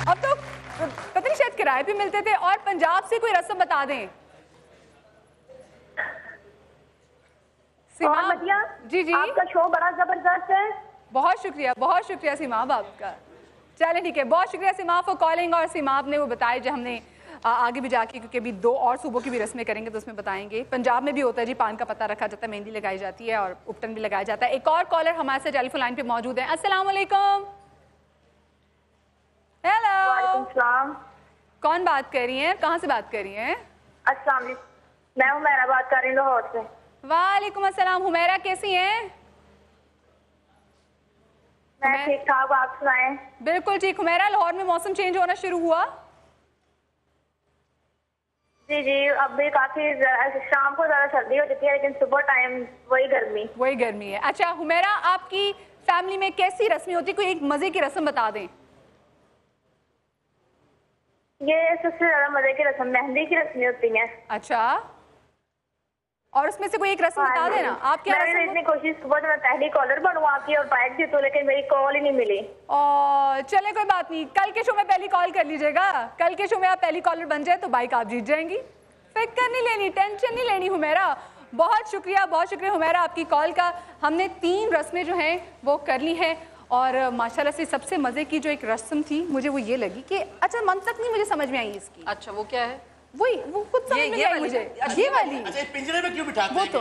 अब तो पता नहीं, शायद किराए पे मिलते थे। और पंजाब से कोई रस्म बता दें। सीमा जी जी, आपका शो बड़ा जबरदस्त है। बहुत शुक्रिया सीमा आपका। चले ठीक है, बहुत शुक्रिया सीमा फॉर कॉलिंग। और सीमा आपने वो बताया जो हमने आगे भी जाके, क्योंकि अभी 2 और सूबों की भी रस्में करेंगे तो उसमें बताएंगे। पंजाब में भी होता है जी, पान का पत्ता रखा जाता है, मेहंदी लगाई जाती है और उपटन भी लगाया जाता है। एक और कॉलर हमारे साथ टेलीफोन लाइन पे मौजूद है। अस्सलाम वालेकुम। हेलो, वालेकुम सलाम। कौन बात कर रही हैं, कहाँ से बात कर रही हैं? अस्सलाम वालेकुम, मैं हुमैरा बात कर रही हूँ लाहौर से। वालेकुम अस्सलाम। हुमैरा कैसी हैं? मैं ठीक ठाक, आप सुनाएं? बिल्कुल ठीक। हुमैरा, लाहौर में मौसम चेंज होना शुरू हुआ? जी जी, अब भी काफी शाम को ज्यादा सर्दी हो जाती है, लेकिन सुबह टाइम वही गर्मी है। अच्छा हुमैरा, आपकी फैमिली में कैसी रस्में होती है? कोई एक मजे की रस्म बता दें। ये सबसे ज्यादा मजे की रस्म मेहंदी की रस्में होती हैं। अच्छा, और उसमें से कोई एक रस्म बता देना। आप क्या मैंने इतनी कोशिश, सुबह मैं पहली कॉलर बनूं आपकी और बाइक भी तो, लेकिन मेरी कॉल ही नहीं मिली। और चले कोई बात नहीं, कल के शो में पहली कॉल कर लीजिएगा। कल के शो में आप पहली कॉलर बन जाए तो बाइक आप जीत जाएंगी। फिक्र नहीं लेनी, टेंशन नहीं लेनी हुमैरा। बहुत शुक्रिया हुमैरा आपकी कॉल का। हमने 3 रस्में जो हैं वो कर ली हैं और माशाल्लाह से सबसे मजे की जो एक रस्म थी मुझे वो ये लगी कि अच्छा मंतक नहीं मुझे समझ में आई इसकी। अच्छा वो क्या है? वो खुद समझ में नहीं आई मुझे। ये वाली अच्छा, पिंजरे में क्यों बिठाते हैं? वो तो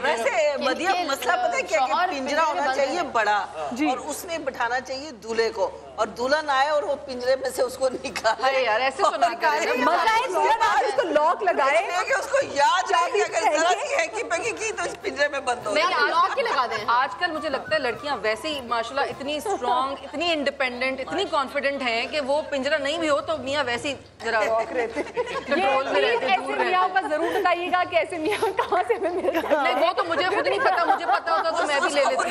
वैसे मदिया मसला पता है क्या, कि पिंजरा होना चाहिए बड़ा और उसमें बिठाना चाहिए दूल्हे को, और दुल्हन आए और वो पिंजरे में से उसको निकाले। अरे यार ऐसे तो ना करें, उसको लॉक लगाए, उसको याद रहे अगर जरा सी है कि पगी की तो इस पिंजरे में बंद हो जाए, लॉक ही लगा दें। आजकल मुझे लगता है लड़कियां वैसे ही माशाल्लाह इतनी स्ट्रांग, इतनी इंडिपेंडेंट, इतनी कॉन्फिडेंट हैं कि वो पिंजरा नहीं भी हो तो मियां वैसे ही जरा कंट्रोल में रहते हैं, दूर मियां का जरूर बताइएगा कि ऐसे मियां कहां से मिलते हैं। नहीं वो तो मुझे खुद नहीं पता, मुझे पता होता तो मैं भी ले लेती।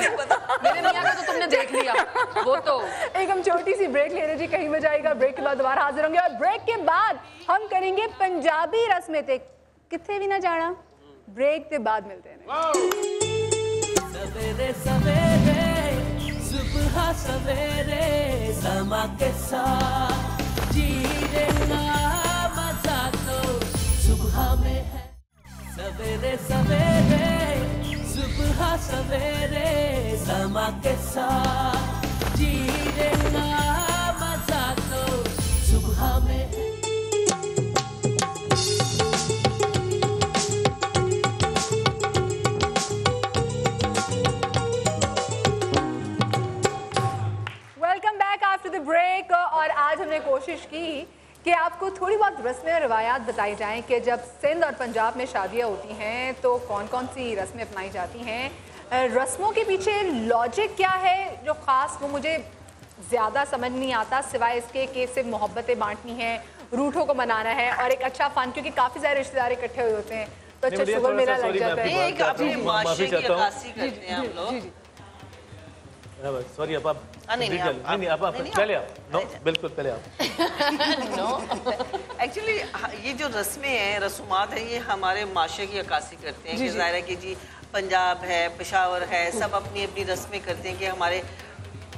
मेरे मियां का तो तुमने देख लिया। वो तो एक हम छोटी सी ब्रेक ले रहे जी, कहीं में जाएगा। ब्रेक के बाद दोबारा हाजिर होंगे और ब्रेक के बाद हम करेंगे पंजाबी रस्में ते किथे भी ना जाना। ब्रेक के बाद मिलते हैं। सवेरे सवेरे सुबह सवेरे समा के साथ जीने का मजा तो सुबह में है। सवेरे सवेरे सुबह सवेरे समा के साथ जीने का मजा तो सुबह में है। आफ्टर द ब्रेक और आज हमने कोशिश की कि आपको थोड़ी बहुत रस्में और रवायात बताई जाएं कि जब सिंध और पंजाब में शादियां होती हैं तो कौन कौन सी रस्में अपनाई जाती हैं, रस्मों के पीछे लॉजिक क्या है जो ख़ास वो मुझे ज़्यादा समझ नहीं आता, सिवाय इसके कि सिर्फ मोहब्बतें बांटनी हैं, रूठों को मनाना है और एक अच्छा फ़न, क्योंकि काफ़ी सारे रिश्तेदार इकट्ठे हुए होते हैं तो अच्छा शुगर मेला लग जाता है। सॉरी आप पहले आप नो बिल्कुल पहले आप एक्चुअली ये जो रस्में हैं रसूमात हैं ये हमारे माशरे की अक्कासी करते हैं कि ज़ाहिर है कि जी पंजाब है पेशावर है सब अपनी अपनी रस्में करते हैं कि हमारे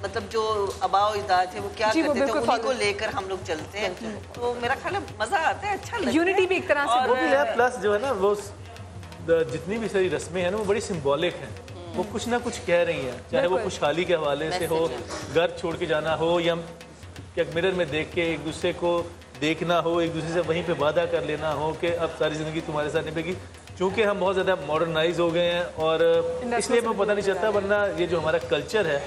मतलब जो आबाओ अजदाद थे वो क्या करते थे उन्हीं को लेकर हम लोग चलते हैं तो मेरा ख्याल है मज़ा आता है, अच्छा लगता है, यूनिटी भी एक तरह से वो भी है। प्लस जो है ना वो जितनी भी सारी रस्में हैं ना वो बड़ी सिंबॉलिक हैं, वो कुछ ना कुछ कह रही हैं, चाहे वो खुशहाली के हवाले से हो, घर छोड़ के जाना हो या मिरर में देख के एक दूसरे को देखना हो, एक दूसरे से वहीं पे वादा कर लेना हो कि अब सारी ज़िंदगी तुम्हारे साथ निभेगी। चूँकि हम बहुत ज़्यादा मॉडर्नाइज हो गए हैं और इसलिए हमें पता नहीं चलता, वरना ये जो हमारा कल्चर है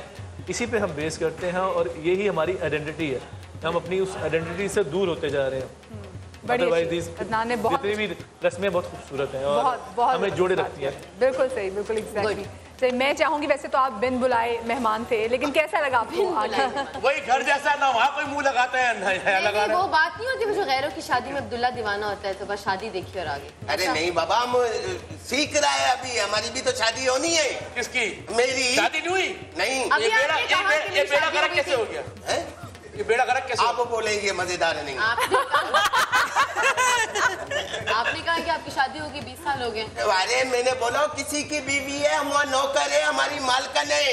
इसी पे हम बेस करते हैं और यही हमारी आइडेंटिटी है। हम अपनी उस आइडेंटिटी से दूर होते जा रहे हैं। जितनी भी रस्में बहुत खूबसूरत हैं और हमें जोड़े रखती हैं। बिल्कुल सही, बिल्कुल एग्जैक्टली। तो मैं चाहूंगी, वैसे तो आप बिन बुलाए मेहमान थे, लेकिन कैसा लगा आपको आके? वही घर जैसा ना वहाँ कोई मुंह लगाता है ना लगा वो बात नहीं होती जो गैरों की शादी में अब्दुल्ला दीवाना होता है तो बस शादी देखी और आगे। अरे नहीं बाबा, हम सीख रहा है अभी, हमारी भी तो शादी होनी है। किसकी? मेरी। शादी नहीं हुई? नहीं। ये बेड़ा गर्क कैसे हो गया? ये बेड़ा गर्क कैसे? आप बोलेंगे मजेदार नहीं। आपने कहा कि आपकी शादी होगी 20 साल हो गए। अरे मैंने बोला किसी की बीवी है, हम वहाँ नौकर है, हमारी मालकन है,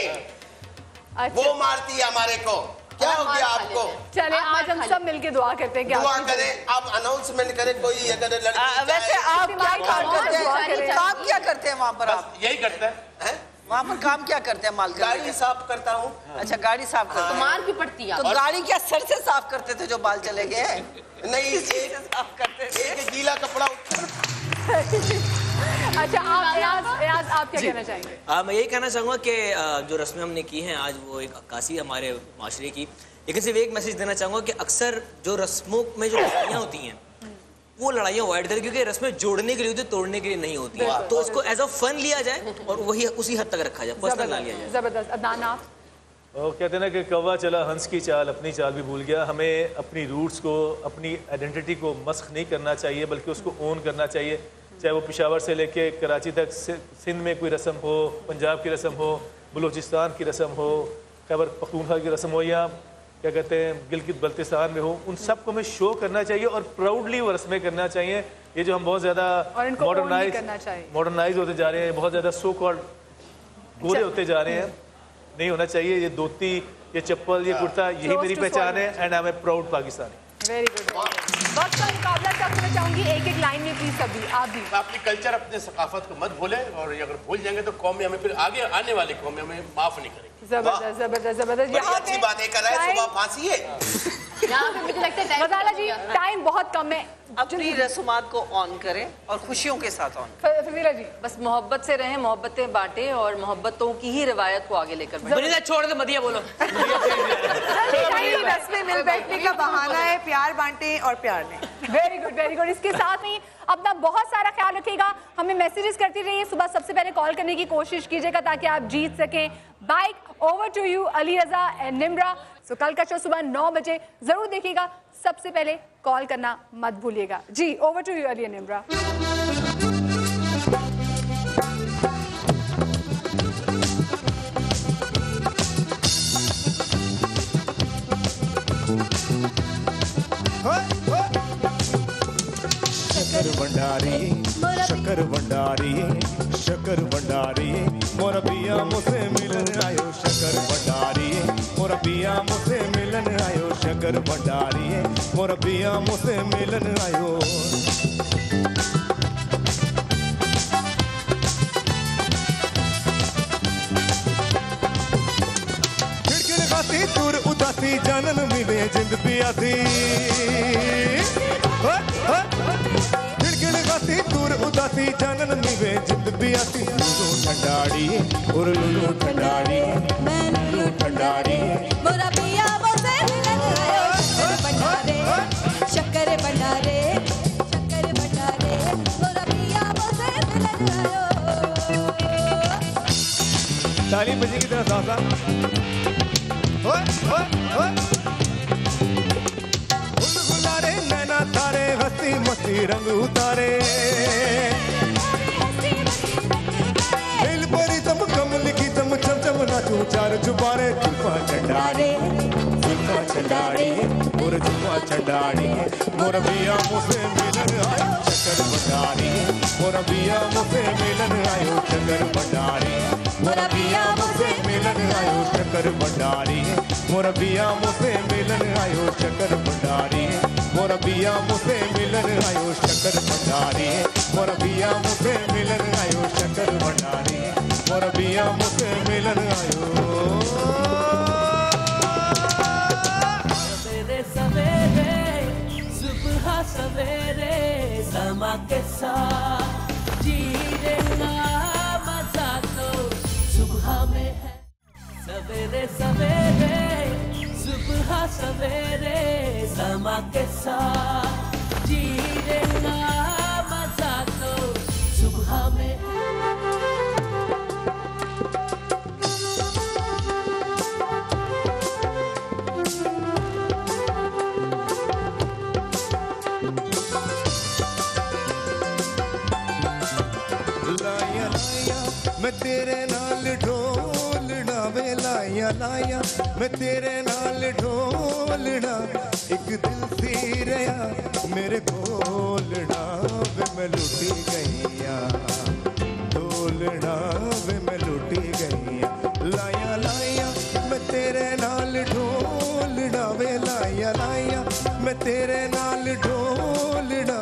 वो मारती है हमारे को। क्या हो गया आपको? चले आज हम सब मिलके दुआ करते हैं। दुआ करें, आप अनाउंसमेंट करें कोई अगर लड़की। वैसे आप क्या काम करते हैं वहाँ पर? आप यही करते हैं वहाँ पर, काम क्या करते हैं? मालकन गाड़ी साफ करता हूँ। अच्छा, गाड़ी साफ करते हैं। मार भी पड़ती है तो गाड़ी क्या सर से साफ करते थे जो बाल चले गए? नहीं, साफ करते थे, एक गीला कपड़ा। अच्छा, आप क्या कहना चाहेंगे? मैं यही कहना चाहूँगा कि जो रस्में हमने की हैं आज वो एक अक्कासी हमारे माशरे की, लेकिन सिर्फ एक मैसेज देना चाहूँगा कि अक्सर जो रस्मों में जो लड़ाइयाँ होती हैं वो लड़ाइयाँ अवॉइड करें, क्योंकि रस्में जोड़ने के लिए होती है, तोड़ने के लिए नहीं होती है। तो उसको एज अ फन लिया जाए और वही उसी हद तक रखा जाए, पर्सनल ना लिया जाए। जबरदस्त। अदनान आप? वो कहते हैं ना कि कौवा चला हंस की चाल, अपनी चाल भी भूल गया। हमें अपनी रूट्स को, अपनी आइडेंटिटी को मस्ख नहीं करना चाहिए, बल्कि उसको ओन करना चाहिए। चाहे वो पेशावर से लेके कराची तक, सिंध में कोई रस्म हो, पंजाब की रस्म हो, बलूचिस्तान की रस्म हो, खैबर पख्तूनख्वा की रस्म हो, या क्या कहते हैं गिलगित बल्तिस्तान में हो, उन सब को हमें शो करना चाहिए और प्राउडली वो रस्में करना चाहिए। ये जो हम बहुत ज़्यादा मॉडर्नाइज होते जा रहे हैं, बहुत ज़्यादा सो कॉल्ड गोरे होते जा रहे हैं, नहीं होना चाहिए। ये धोती, ये चप्पल, ये कुर्ता, यही मेरी पहचान है and I am a proud Pakistani. Very good. वक्त का मुकाबला तक मैं चाहूंगी एक लाइन में प्लीज सभी आप भी। अपनी कल्चर, अपने सकाफत को मत भूलें, और अगर भूल जाएंगे तो कौम में हमें फिर आगे आने वाली कौम में हमें माफ नहीं करेगी। जबरदस्त जबरदस्त जबरदस्त। यहाँ अच्छी बातें कर रहा है, सुबह फांसी है। यहाँ पे मुझे लगता है मदाला जी टाइम बहुत कम है, अपनी रस्मात को ऑन करें और खुशियों के साथ ऑन। फजीला जी बस मोहब्बत से रहें, मोहब्बतें बांटें और मोहब्बतों की ही रवायत को आगे लेकर बढ़ें। छोड़ दो, मदिया बोलो। रस्में मिल बैठने का बहाना है, प्यार बांटे और प्यार लें। Very good very good. इसके साथ ही अपना बहुत सारा ख्याल रखिएगा, हमें मैसेजेस करती रहिए, सुबह सबसे पहले कॉल करने की कोशिश कीजिएगा ताकि आप जीत सकें bike. Over to you Ali Raza and Nimra. So कल का शो सुबह 9 बजे जरूर देखिएगा, सबसे पहले कॉल करना मत भूलिएगा जी। Over to you Ali and Nimra. शकर भंडारी, शकर भंडारी, शकर भंडारी, मोर पिया मुझसे मिलन आयो। शकर भंडारी, शक्कर भंडारी है मोरा पिया मुझसे मिलन आयो खिड़खिड़ाती दूर उदासी जानन मिले जिंद पियासी खिड़खिड़ाती दूर उदासी जानन मिले जिंद पियासी लुलू ठंडाड़ी और लुलू ठंडाड़ी लुलू ठंडाड़ी मोरा पिया मुझसे मिलन आयो शक्कर भंडारे शक्कर भंडारे मोरा पिया मुझसे मिलन आयो ताली बजी की तरह सासा गुलारे नैना तारे हंसी मस्ती रंग उतारे दिल भरी तम कमल की तम चम चम नाचू चार चुबारे जुल्फा चंडारे और जुल्फा चंडारी मोरा पिया मुझसे मिलन आयो शक्कर भंडारी मोरा पिया मुझसे मिलन आयो शक्कर भंडारी मोरा पिया मुझसे मिलन आयो शक्कर भंडारी मोरा पिया मुझसे मिलन आयो शक्कर भंडारी मोरा पिया मुझसे मिलन आयो शक्कर भंडारी मोरा पिया मुझसे मिलन आयो शक्कर भंडारी मोरा पिया मुझसे मिलन आयो सवेरे सुबह सवेरे समा के साथ जीने का मजा तो सुबह में है सवेरे सवेरे सुबह सवेरे समा के साथ जीने का मजा तो सुबह में है मैं तेरे नाल ढोलना वे लाया लाया मैं तेरे नाल ढोलना एक दिल सी रहा मेरे कोलना वे मैं लुटी गईया ढोलना वे मैं लुटी गईया लाया लाया मैं तेरे नाल ढोलना वे लाया लाया मैं तेरे नाल ढोलना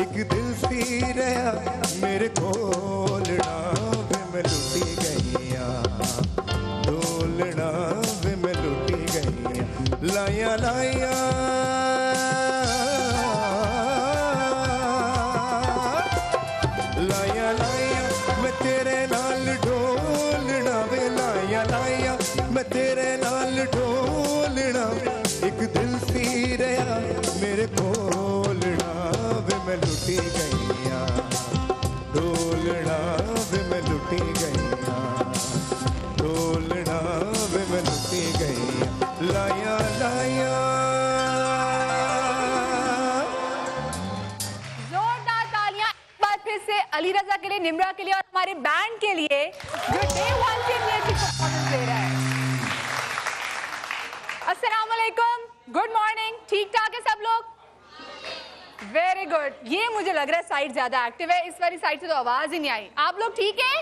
एक दिल सी रहा मेरे कोलना मैं लुटी गईया ढोलना वे मैं लुटी गईया लाया लाया लाया लाया मैं तेरे नाल ढोलना वे लाया लाया मैं तेरे नाल ढोलना एक दिल सी रहा मेरे कोलना वे मैं लुटी गईया ढोलना वे मैं लुटी गईया ढोलना वे मैं लुटी गईया लाया लाया जोरदार तालियां एक बार फिर से अली रजा के लिए, निम्रा के लिए और हमारे बैंड के लिए जो डे 1 से इतनी अच्छी परफॉर्मेंस दे रहा है। अस्सलाम वालेकुम, गुड मॉर्निंग, ठीक ठाक है सब लोग? Very good. ये मुझे लग रहा है साइड ज्यादा एक्टिव है, इस वाली साइड से तो आवाज ही नहीं आई। आप लोग ठीक है?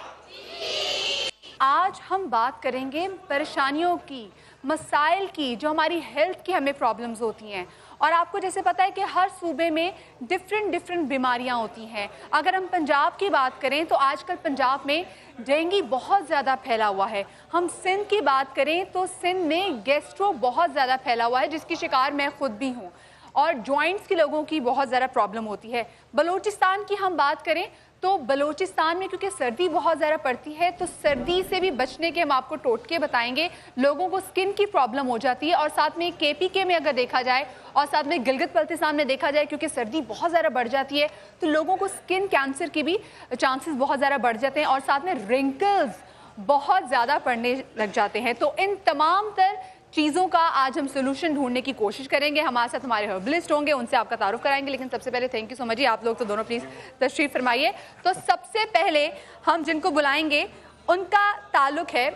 आज हम बात करेंगे परेशानियों की, मसाइल की, जो हमारी हेल्थ की हमें प्रॉब्लम्स होती हैं। और आपको जैसे पता है कि हर सूबे में डिफरेंट बीमारियां होती हैं। अगर हम पंजाब की बात करें तो आजकल पंजाब में डेंगू बहुत ज़्यादा फैला हुआ है। हम सिंध की बात करें तो सिंध में गैस्ट्रो बहुत ज़्यादा फैला हुआ है, जिसकी शिकार मैं खुद भी हूँ। और जॉइंट्स के लोगों की बहुत ज़्यादा प्रॉब्लम होती है। बलूचिस्तान की हम बात करें तो बलूचिस्तान में क्योंकि सर्दी बहुत ज़्यादा पड़ती है, तो सर्दी से भी बचने के हम आपको टोटके बताएंगे। लोगों को स्किन की प्रॉब्लम हो जाती है। और साथ में KPK में अगर देखा जाए और साथ में गिलगित बल्तिस्तान में देखा जाए, क्योंकि सर्दी बहुत ज़्यादा बढ़ जाती है तो लोगों को स्किन कैंसर की भी चांसेस बहुत ज़्यादा बढ़ जाते हैं। और साथ में रिंकल्स बहुत ज़्यादा पड़ने लग जाते हैं। तो इन तमाम तर चीज़ों का आज हम सोल्यूशन ढूंढने की कोशिश करेंगे। हमारे साथ हमारे हर्बलिस्ट होंगे, उनसे आपका तारुफ कराएंगे। लेकिन सबसे पहले थैंक यू सो मच जी, आप लोग तो दोनों प्लीज़ तशरीफ़ फरमाइए। तो सबसे पहले हम जिनको बुलाएंगे उनका ताल्लुक है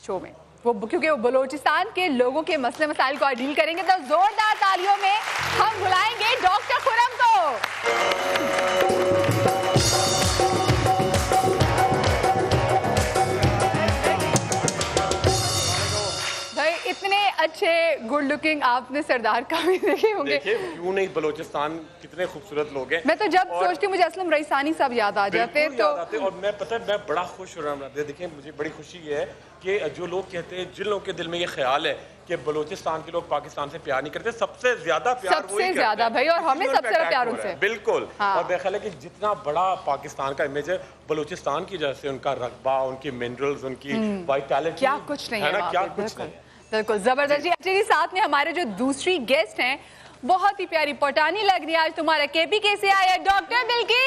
शो में, वो क्योंकि वो बलूचिस्तान के लोगों के मसले मसाइल को डील करेंगे। तो ज़ोरदार तालियों में हम बुलाएंगे डॉक्टर खुरम को। इतने अच्छे गुड लुकिंग आपने सरदार का भी देखे होंगे। देखिए क्यों नहीं, बलूचिस्तान कितने खूबसूरत लोग हैं। मैं तो जब सोचती हूँ मुझे असलम रईसानी सब याद आ जाते हैं। तो और मैं पता है मैं बड़ा खुश हो रहा हूँ। देखिए मुझे बड़ी खुशी ये है कि जो लोग कहते हैं, जिन लोगों के दिल में ये ख्याल है कि बलूचिस्तान के लोग पाकिस्तान से प्यार नहीं करते, सबसे ज्यादा प्यार वही करते हैं। सबसे ज्यादा भाई, और हमें सबसे ज्यादा प्यार उनसे। बिल्कुल। और मेरा ख्याल है कि जितना बड़ा पाकिस्तान का इमेज है, बलूचिस्तान की वजह से उनका रकबा, उनकी मिनरल्स, उनकी वाइटैलिटी, क्या कुछ नहीं है ना, क्या कुछ नहीं। बिल्कुल जबरदस्त जी। एक्चुअली साथ में हमारे जो दूसरी गेस्ट हैं, बहुत ही प्यारी पटानी लग रही है आज तुम्हारा KPK से आए डॉक्टर बिल्किस।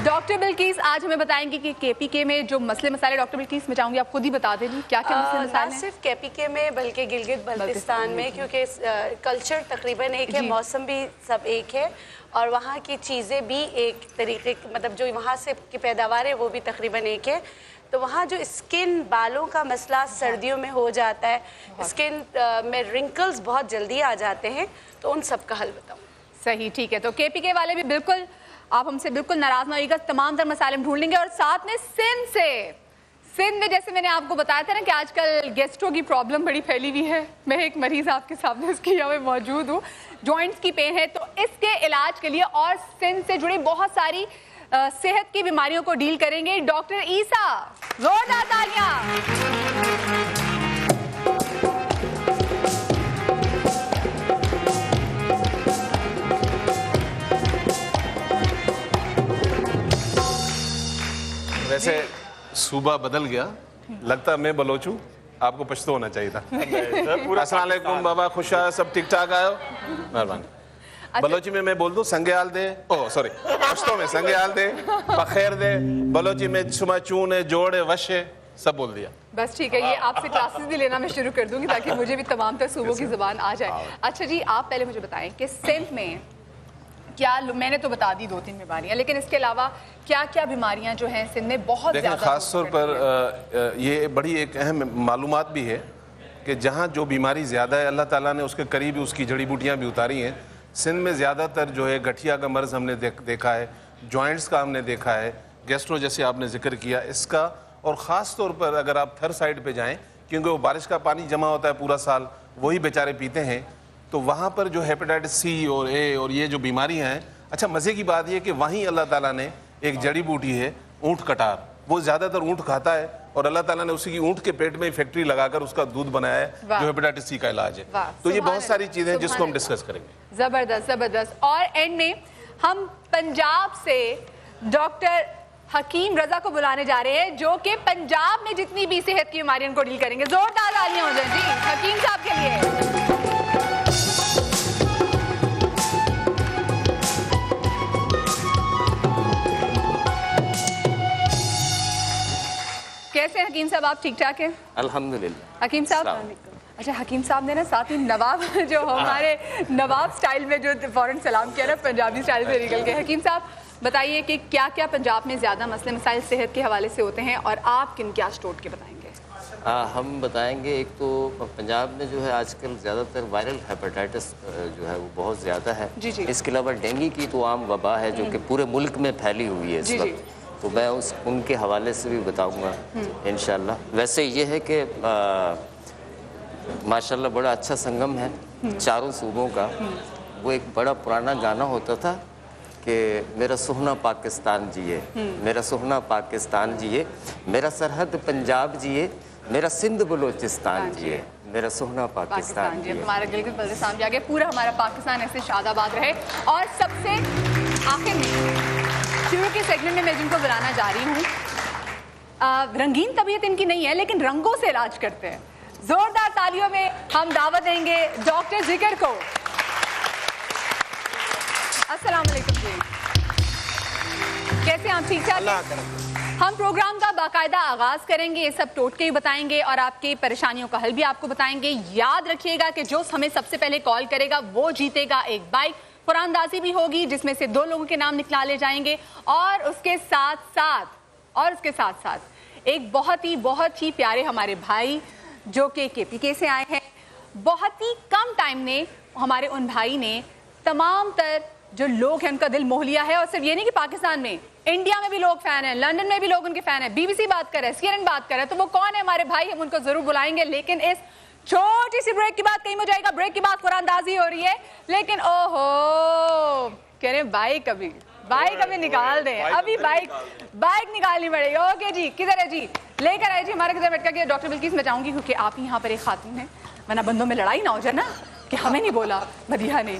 डॉक्टर बिल्किस आज हमें बताएंगे कि KPK में जो मसले मसाले, डॉक्टर बिल्किस मैं चाहूंगी आप खुद ही बता दें क्या क्या मसले मसाले हैं। ना सिर्फ KPK में बल्कि गिलगित बल्तिस्तान में, क्योंकि कल्चर तकरीबन एक है, मौसम भी सब एक है और वहाँ की चीज़ें भी एक तरीके, मतलब जो वहाँ से की पैदावार है वो भी तकरीबन एक है। तो वहाँ जो स्किन, बालों का मसला सर्दियों में हो जाता है, स्किन में रिंकल्स बहुत जल्दी आ जाते हैं, तो उन सब का हल बताऊँ। सही, ठीक है। तो KPK वाले भी बिल्कुल, आप हमसे बिल्कुल नाराज ना होइएगा, तमाम तर मसाले ढूंढ लेंगे। और साथ में सिंध में जैसे मैंने आपको बताया था ना कि आजकल गेस्ट्रो की प्रॉब्लम बड़ी फैली हुई है। मैं एक मरीज आपके सामने उसकी यहाँ मौजूद हूँ, जॉइंट्स की पेन है, तो इसके इलाज के लिए और सिंध से जुड़ी बहुत सारी सेहत की बीमारियों को डील करेंगे डॉक्टर ईसा। जोरदार तालियां। वैसे सूबा बदल गया, लगता मैं बलोच हूँ, आपको पछतो होना चाहिए था। अस्सलाम वालेकुम बाबा, खुश आयो, सब ठीक ठाक आयो, मेहरबानी। बलोची में मैं बोल दूं संग्याल दे, ओह सॉरी, पश्तो में संग्याल दे, पखेर दे, बलोची में सुमा चूने, जोड़े, वशे, सब बोल दिया। बस ठीक है, ये आपसे क्लासेस भी लेना मैं शुरू कर दूंगी ताकि मुझे भी तमाम तर सूबों की जुबान आ जाए। अच्छा जी, आप पहले मुझे बताएं कि सिंध में क्या, मैंने तो बता दी 2-3 बीमारियां, लेकिन इसके अलावा क्या क्या बीमारियां जो हैं सिंध में बहुत ज़्यादा, खास तौर पर ये बड़ी एक अहम मालूमात भी है कि जहाँ जो बीमारी ज़्यादा है, अल्लाह ताला ने उसके करीब उसकी जड़ी बूटियाँ भी उतारी हैं। सिंध में ज़्यादातर जो है गठिया का मर्ज़ हमने देखा है, जॉइंट्स का हमने देखा है, गैस्ट्रो जैसे आपने जिक्र किया इसका, और ख़ास तौर पर अगर आप थर साइड पे जाएं, क्योंकि वो बारिश का पानी जमा होता है पूरा साल, वही बेचारे पीते हैं, तो वहाँ पर जो हेपेटाइटिस C और A और ये जो बीमारियाँ हैं, अच्छा मज़े की बात ये कि वहीं अल्लाह ताला ने एक जड़ी बूटी है ऊँट कटार, वो ज़्यादातर ऊँट खाता है और अल्लाह ताला ने उसी की ऊँट के पेट में फैक्ट्री लगाकर उसका दूध बनाया है जो हेपेटाइटिस C का इलाज है। तो ये बहुत सारी चीज़ें जिसको हम डिस्कस करेंगे। ज़बरदस्त ज़बरदस्त। और एंड में हम पंजाब से डॉक्टर हकीम रजा को बुलाने जा रहे हैं, जो कि पंजाब में जितनी भी सेहत की बीमारियों को डील करेंगे। जोरदार तालियां हो जाए जी हकीम साहब के लिए। कैसे हकीम साहब, आप ठीक ठाक हैं? अल्हम्दुलिल्लाह। हकीम साहब, अच्छा हकीम साहब ने ना साथ ही नवाब जो हमारे नवाब स्टाइल में जो फौरन सलाम किया ना, पंजाबी स्टाइल से निकल के। हकीम साहब बताइए कि क्या क्या पंजाब में ज़्यादा मसले मसाइल सेहत के हवाले से होते हैं और आप किन क्या स्टोर के बताएंगे? हम बताएंगे, एक तो पंजाब में जो है आजकल ज़्यादातर वायरल हेपेटाइटिस जो है वो बहुत ज़्यादा है। इसके अलावा डेंगू की तो आम वबा है जो कि पूरे मुल्क में फैली हुई है इस वक्त, तो मैं उनके हवाले से भी बताऊंगा इंशाल्लाह। वैसे ये है कि माशाल्लाह बड़ा अच्छा संगम है चारों सूबों का। वो एक बड़ा पुराना गाना होता था कि मेरा सुहना पाकिस्तान जिए, मेरा सुहना पाकिस्तान जिए, मेरा सरहद पंजाब जिए, मेरा सिंध बलोचिस्तान जिए, मेरा सुहना पाकिस्तान जिए। हमारा गिलगित बल्तिस्तान भी आ गया, पूरा हमारा पाकिस्तान ऐसे शादाबाद रहे। और सबसे आखिर में शुरू के सेगमेंट में मैं जिनको बुलाना जा रही हूँ, रंगीन तबीयत इनकी नहीं है लेकिन रंगों से इलाज करते हैं। जोरदार तालियों में हम दावत देंगे डॉक्टर जिगर को। अस्सलाम वालेकुम जी, कैसे आप? ठीक ठाक? हम प्रोग्राम का बाकायदा आगाज करेंगे, ये सब टोटके ही बताएंगे और आपकी परेशानियों का हल भी आपको बताएंगे। याद रखिएगा कि जो हमें सबसे पहले कॉल करेगा वो जीतेगा एक बाइक। कुरानदाजी भी होगी जिसमें से 2 लोगों के नाम निकाले जाएंगे और उसके साथ साथ एक बहुत ही प्यारे हमारे भाई जो कि KPK से आए हैं। बहुत ही कम टाइम में हमारे उन भाई ने तमाम तर जो लोग हैं उनका दिल मोह लिया है। और सिर्फ ये नहीं कि पाकिस्तान में, इंडिया में भी लोग फैन हैं, लंदन में भी लोग उनके फैन हैं, BBC बात कर रहे हैं, CNN बात कर रहे हैं। तो वो कौन है हमारे भाई, हम उनको जरूर बुलाएंगे। लेकिन इस छोटी सी ब्रेक की बात कहीं हो जाएगा। ब्रेक के बाद कुरानदाजी हो रही है, लेकिन ओहो कह रहे हैं बाइक अभी निकाल दें, अभी बाइक निकालनी पड़ेगी। ओके जी, किधर है जी, लेकर आए जी हमारे किधर बैठ कर। डॉक्टर बिल्किस मैं चाहूंगी क्योंकि आप ही यहाँ पर एक खातून है, वरना बंदों में लड़ाई ना हो जाए ना कि हमें नहीं बोला मदिहा ने।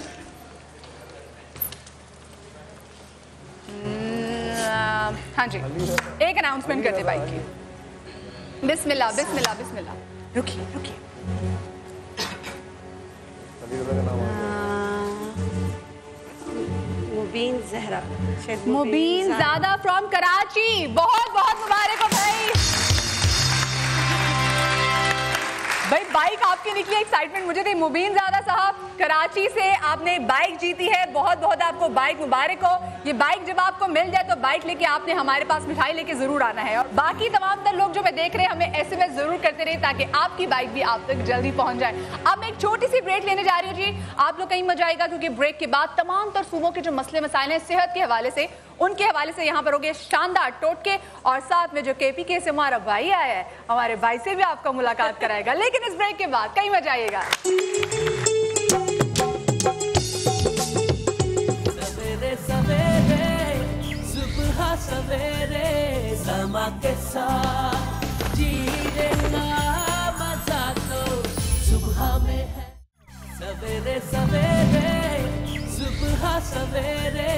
हाँ जी, एक अनाउंसमेंट करते बाइक की। बिस्मिल्लाह बिस्मिल्लाह बिस्मिल्लाह। रुकिए मुबीन ज़हरा, मुबीन ज़ादा फ्रॉम कराची, बहुत बहुत मुबारक हो भाई बाइक आपकी निकली, एक्साइटमेंट मुझे थी। मुबीन ज़ादा साहब कराची से आपने बाइक जीती है, बहुत बहुत आपको बाइक मुबारक हो। ये बाइक जब आपको मिल जाए तो बाइक लेके आपने हमारे पास मिठाई लेके जरूर आना है। और बाकी तमाम तर लोग जो मैं देख रहे हैं हमें SMS जरूर करते रहे ताकि आपकी बाइक भी आप तक जल्दी पहुंच जाए। अब मैं एक छोटी सी ब्रेक लेने जा रही हूँ जी, आप लोग कहीं मजा आएगा क्योंकि ब्रेक के बाद तमाम तर सूबों के जो मसले मसाइल हैं सेहत के हवाले से, उनके हवाले से यहाँ पर होंगे शानदार टोटके। और साथ में जो KPK से हमारा भाई आया है, हमारे भाई से भी आपका मुलाकात कराएगा। लेकिन इस ब्रेक के बाद कहीं मजा आएगा। सवेरे सवेरे सुबह सवेरे समा के साथ जीने का मजा तो सुबह में है। सवेरे सवेरे सुबह सवेरे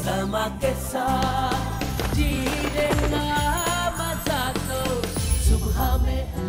समा के साथ जीने का मजा तो सुबह में है।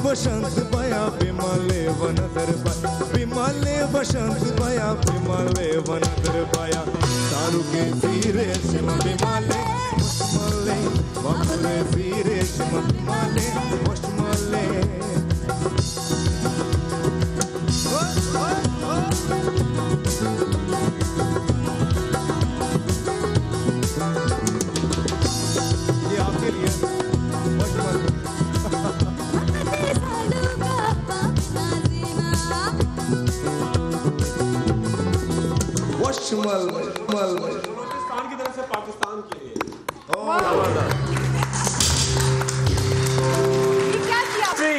बसंत बया बिमले वनदर बिमले बसंत बया बिमले वनदर बया तारू के तीरे सिम बिमले मले बाबरे तीरे सिम बिमले मले। ये आपके लिए बलूचिस्तान की तरफ से पाकिस्तान के लिए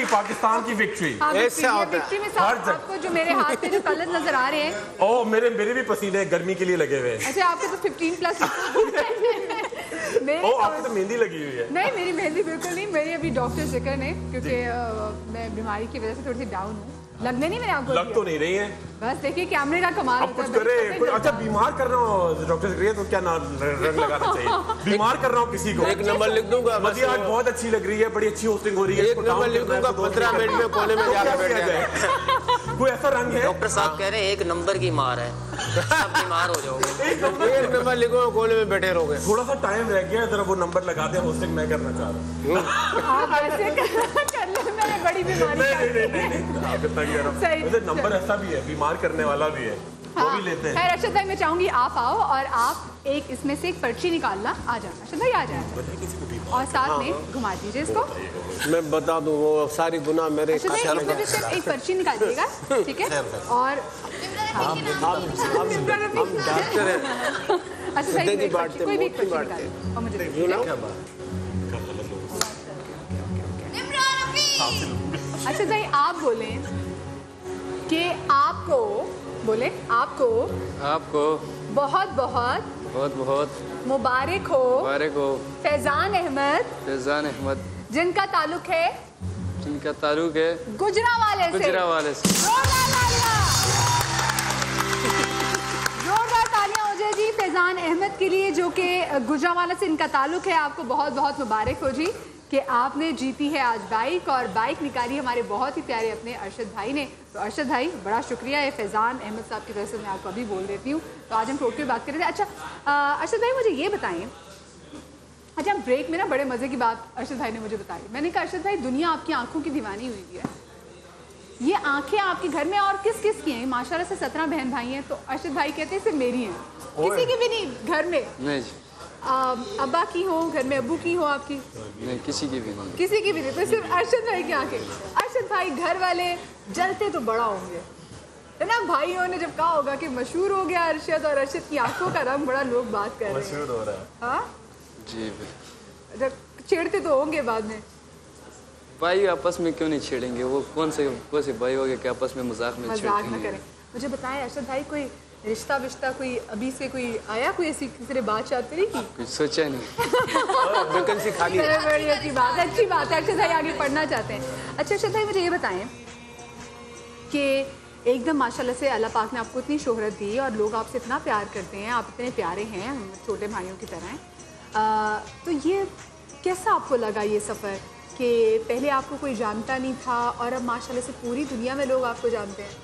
पाकिस्तान की विक्ट्री। ऐसा होता है हर जगह। आपको जो मेरे हाथ पे जो कलर नजर आ रहे हैं, ओ मेरे भी पसीने गर्मी के लिए लगे हुए हैं। अच्छा आपके तो 15+ ओ आपको तो मेहंदी लगी हुई है। नहीं मेरी मेहंदी बिल्कुल नहीं, मेरी अभी डॉक्टर जिक्र है क्योंकि मैं बीमारी की वजह से थोड़ी सी डाउन हूँ। लगने नहीं मैंने आपको लग तो नहीं रही है, बस देखिए कैमरे का कमाल अब कुछ करे। अच्छा बीमार कर रहा हूँ डॉक्टर जिक्र तो क्या रंग लगाना चाहिए? बीमार कर रहा हूँ किसी को, एक नंबर लिख दूंगा। मुझे आज बहुत अच्छी लग रही है, बड़ी अच्छी होस्टिंग हो रही है। एक नंबर लिख दूंगा, 15 मिनट में कोने में जाकर बैठ जाए। कोई ऐसा रंग है? डॉक्टर साहब कह रहे हैं 1 नंबर की मार है, सब बीमार हो जाओगे। एक नंबर लिखो, कोने में बैठे रहोगे। थोड़ा सा टाइम रह गया, जरा वो नंबर लगा दे, होस्टिंग मैं करना चाह रहा हूँ। बड़ी बीमारी नंबर ऐसा भी है, बीमार करने वाला भी है, वो भी लेते हैं। अर्शद भाई मैं चाहूंगी आप आओ और आप एक इसमें से एक पर्ची निकालना। आ जाना अर्शद भाई, आ जाए और साथ में घुमा दीजिए इसको। मैं बता दूं वो सारी गुनाह मेरे एक पर्ची निकालिएगा, ठीक है? और हम डॉक्टर हैं। अच्छा भाई कोई भी पर्ची निकालिए और मुझे अच्छा भाई आप बोलें कि आपको बहुत बहुत मुबारक हो फैजान अहमद जिनका ताल्लुक है गुजरांवाले से। जोरदार तालियां हो जाए जी फैजान अहमद के लिए जो कि गुजरांवाला से इनका ताल्लुक है। आपको बहुत बहुत मुबारक हो जी। कि आपने जीती है आज बाइक, और बाइक निकाली हमारे बहुत ही प्यारे अपने अरशद भाई ने। तो अरशद भाई बड़ा शुक्रिया है, फैज़ान अहमद साहब की तरफ से मैं आपको अभी बोल देती हूँ। तो आज हम टोटल बात कर रहे थे। अच्छा अरशद भाई मुझे ये बताएं, अच्छा ब्रेक में ना बड़े मज़े की बात अरशद भाई ने मुझे बताई। मैंने कहा अरशद भाई दुनिया आपकी आंखों की दीवानी हुई है, ये आंखें आपके घर में और किस किस की हैं? माशाल्लाह से 17 बहन भाई हैं। तो अरशद भाई कहते हैं सिर्फ मेरी हैं, किसी की भी नहीं घर में। नहीं अब्बा की हो, घर में अब्बू की हो आपकी? नहीं, किसी की भी नहीं। किसी की भी नहीं, तो सिर्फ अरशद भाई की आंखें। अरशद भाई घर वाले जलते तो बड़ा होंगे है ना, भाइयों ने जब कहा होगा कि मशहूर हो गया अरशद, और अरशद की आंखों का रंग बड़ा लोग बात कर रहे हैं, मशहूर हो रहा है। हाँ जी जब छेड़ते तो होंगे बाद में। भाई आपस में क्यों नहीं छेड़ेंगे, वो कौन से भाई हो गए कि आपस में मजाक में करें। मुझे बताएं अरशद भाई कोई रिश्ता विश्ता कोई अभी से कोई आया, कोई ऐसी किसी ने बात चाहती नहीं की? कुछ सोचा नहीं। वैकेंसी खाली है। बड़ी अच्छी बात है। अरशद भाई आगे पढ़ना चाहते हैं। अच्छा अरशद भाई मुझे ये बताएं कि एकदम माशाल्लाह से अल्लाह पाक ने आपको इतनी शोहरत दी और लोग आपसे इतना प्यार करते हैं, आप इतने प्यारे हैं, हम छोटे भाइयों की तरह हैं। तो ये कैसा आपको लगा ये सफ़र कि पहले आपको कोई जानता नहीं था और अब माशाल्लाह से पूरी दुनिया में लोग आपको जानते हैं?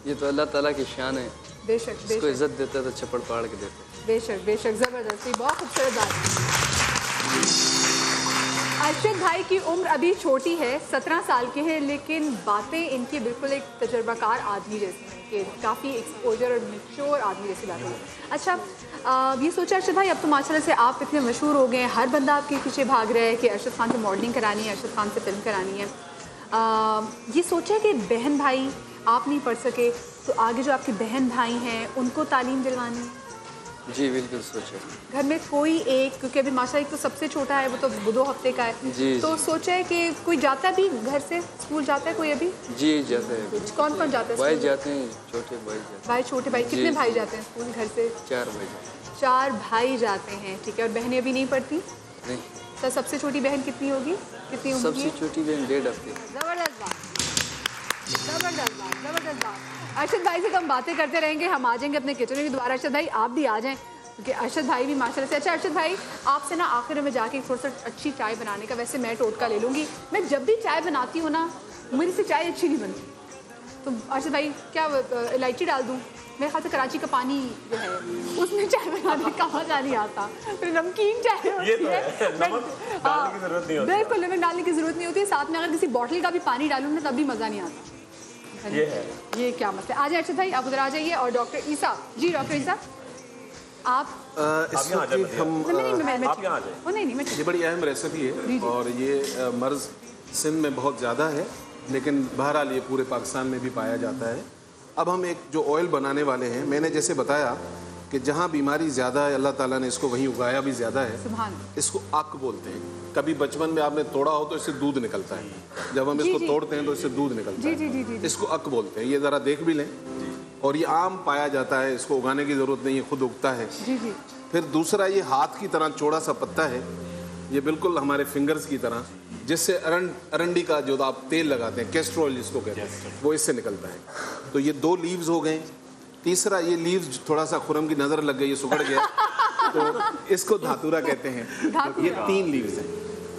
ये तो अल्लाह ताला की शान है। बेशक इसको इज्जत देता तो चप्पड़ फाड़ के देता। बेशक ज़बरदस्ती, बहुत खूबसूरत बात। अरशद भाई की उम्र अभी छोटी है, 17 साल के हैं, लेकिन बातें इनकी बिल्कुल एक तजर्बाकार आदमी जैसी हैं कि काफ़ी एक्सपोजर और मैच्योर आदमी जैसी बातें हैं। अच्छा ये सोचा अरशद भाई अब तो माशाल्लाह से आप इतने मशहूर हो गए हैं, हर बंदा आपके पीछे भाग रहा है कि अरशद खान से मॉडलिंग करानी है, अरशद खान से फिल्म करानी है। ये सोचा कि बहन भाई आप नहीं पढ़ सके तो आगे जो आपके बहन भाई हैं उनको तालीम दिलवानी है? जी बिल्कुल सोचा। घर में कोई एक, क्योंकि अभी माशाल्लाह एक तो सबसे छोटा है, वो तो 2 हफ्ते का है, जी, तो सोचा है कि कोई जाता है भी घर से स्कूल जाता है कोई अभी? जी जाते हैं। कौन कौन जाता है? भाई जाते हैं, छोटे भाई जाते हैं। भाई छोटे भाई कितने भाई जाते हैं स्कूल घर से? 4 भाई जाते हैं। 4 भाई जाते हैं, ठीक है। और बहनें अभी नहीं पढ़ती? नहीं। तो सबसे छोटी बहन कितनी होगी, कितनी उम्र की? सबसे छोटी बहन 1.5 हफ्ते। जबरदस्त बात। अरशद भाई से तो हम बातें करते रहेंगे, हम आ जाएंगे अपने किचन में भी दोबारा। अरशद भाई आप भी आ जाएं क्योंकि अरशद भाई भी माशाल्लाह से। अच्छा अरशद भाई आपसे ना आखिर में जाके थोड़ा सा अच्छी चाय बनाने का, वैसे मैं टोटका ले लूँगी, मैं जब भी चाय बनाती हूँ ना मेरी से चाय अच्छी नहीं बनती, तो अरशद भाई क्या इलायची डाल दूँ? मेरे ख्याल से कराची का पानी जो है उसमें चाय बनाने का मजा नहीं आता, फिर नमकीन चाय होती है, बिल्कुल नमक डालने की जरूरत नहीं होती है। साथ में अगर किसी बॉटल का भी पानी डालूँ ना तब भी मज़ा नहीं आता। ये क्या मसला है? आ जाए अरशद भाई, आप उधर आ जाइए। और डॉक्टर ईसा जी, डॉक्टर ईसा आप इस वक्त हम ये बड़ी अहम रेसिपी है और ये मर्ज़ सिंध में बहुत ज़्यादा है, लेकिन बहरहाल ये पूरे पाकिस्तान में भी पाया जाता है। अब हम एक जो ऑयल बनाने वाले हैं, मैंने जैसे बताया कि जहाँ बीमारी ज़्यादा है अल्लाह ताला ने इसको वहीं उगाया भी ज़्यादा है। इसको अक बोलते हैं। कभी बचपन में आपने तोड़ा हो तो इससे दूध निकलता है, जब हम इसको तोड़ते हैं तो इससे दूध निकलता है, इसको अक बोलते हैं। ये ज़रा देख भी लें। और ये आम पाया जाता है, इसको उगाने की ज़रूरत नहीं है, खुद उगता है। फिर दूसरा ये हाथ की तरह चौड़ा सा पत्ता है, ये बिल्कुल हमारे फिंगर्स की तरह, जिससे अरंडी का जो आप तेल लगाते हैं, कैस्टर ऑयल जिसको कहते हैं, वो इससे निकलता है। तो ये 2 लीव्स हो गए। तीसरा ये लीव्स थोड़ा सा खुरम की नज़र लग गई, ये सुखड़ गया तो इसको धातुरा कहते हैं। ये 3 लीव्स हैं।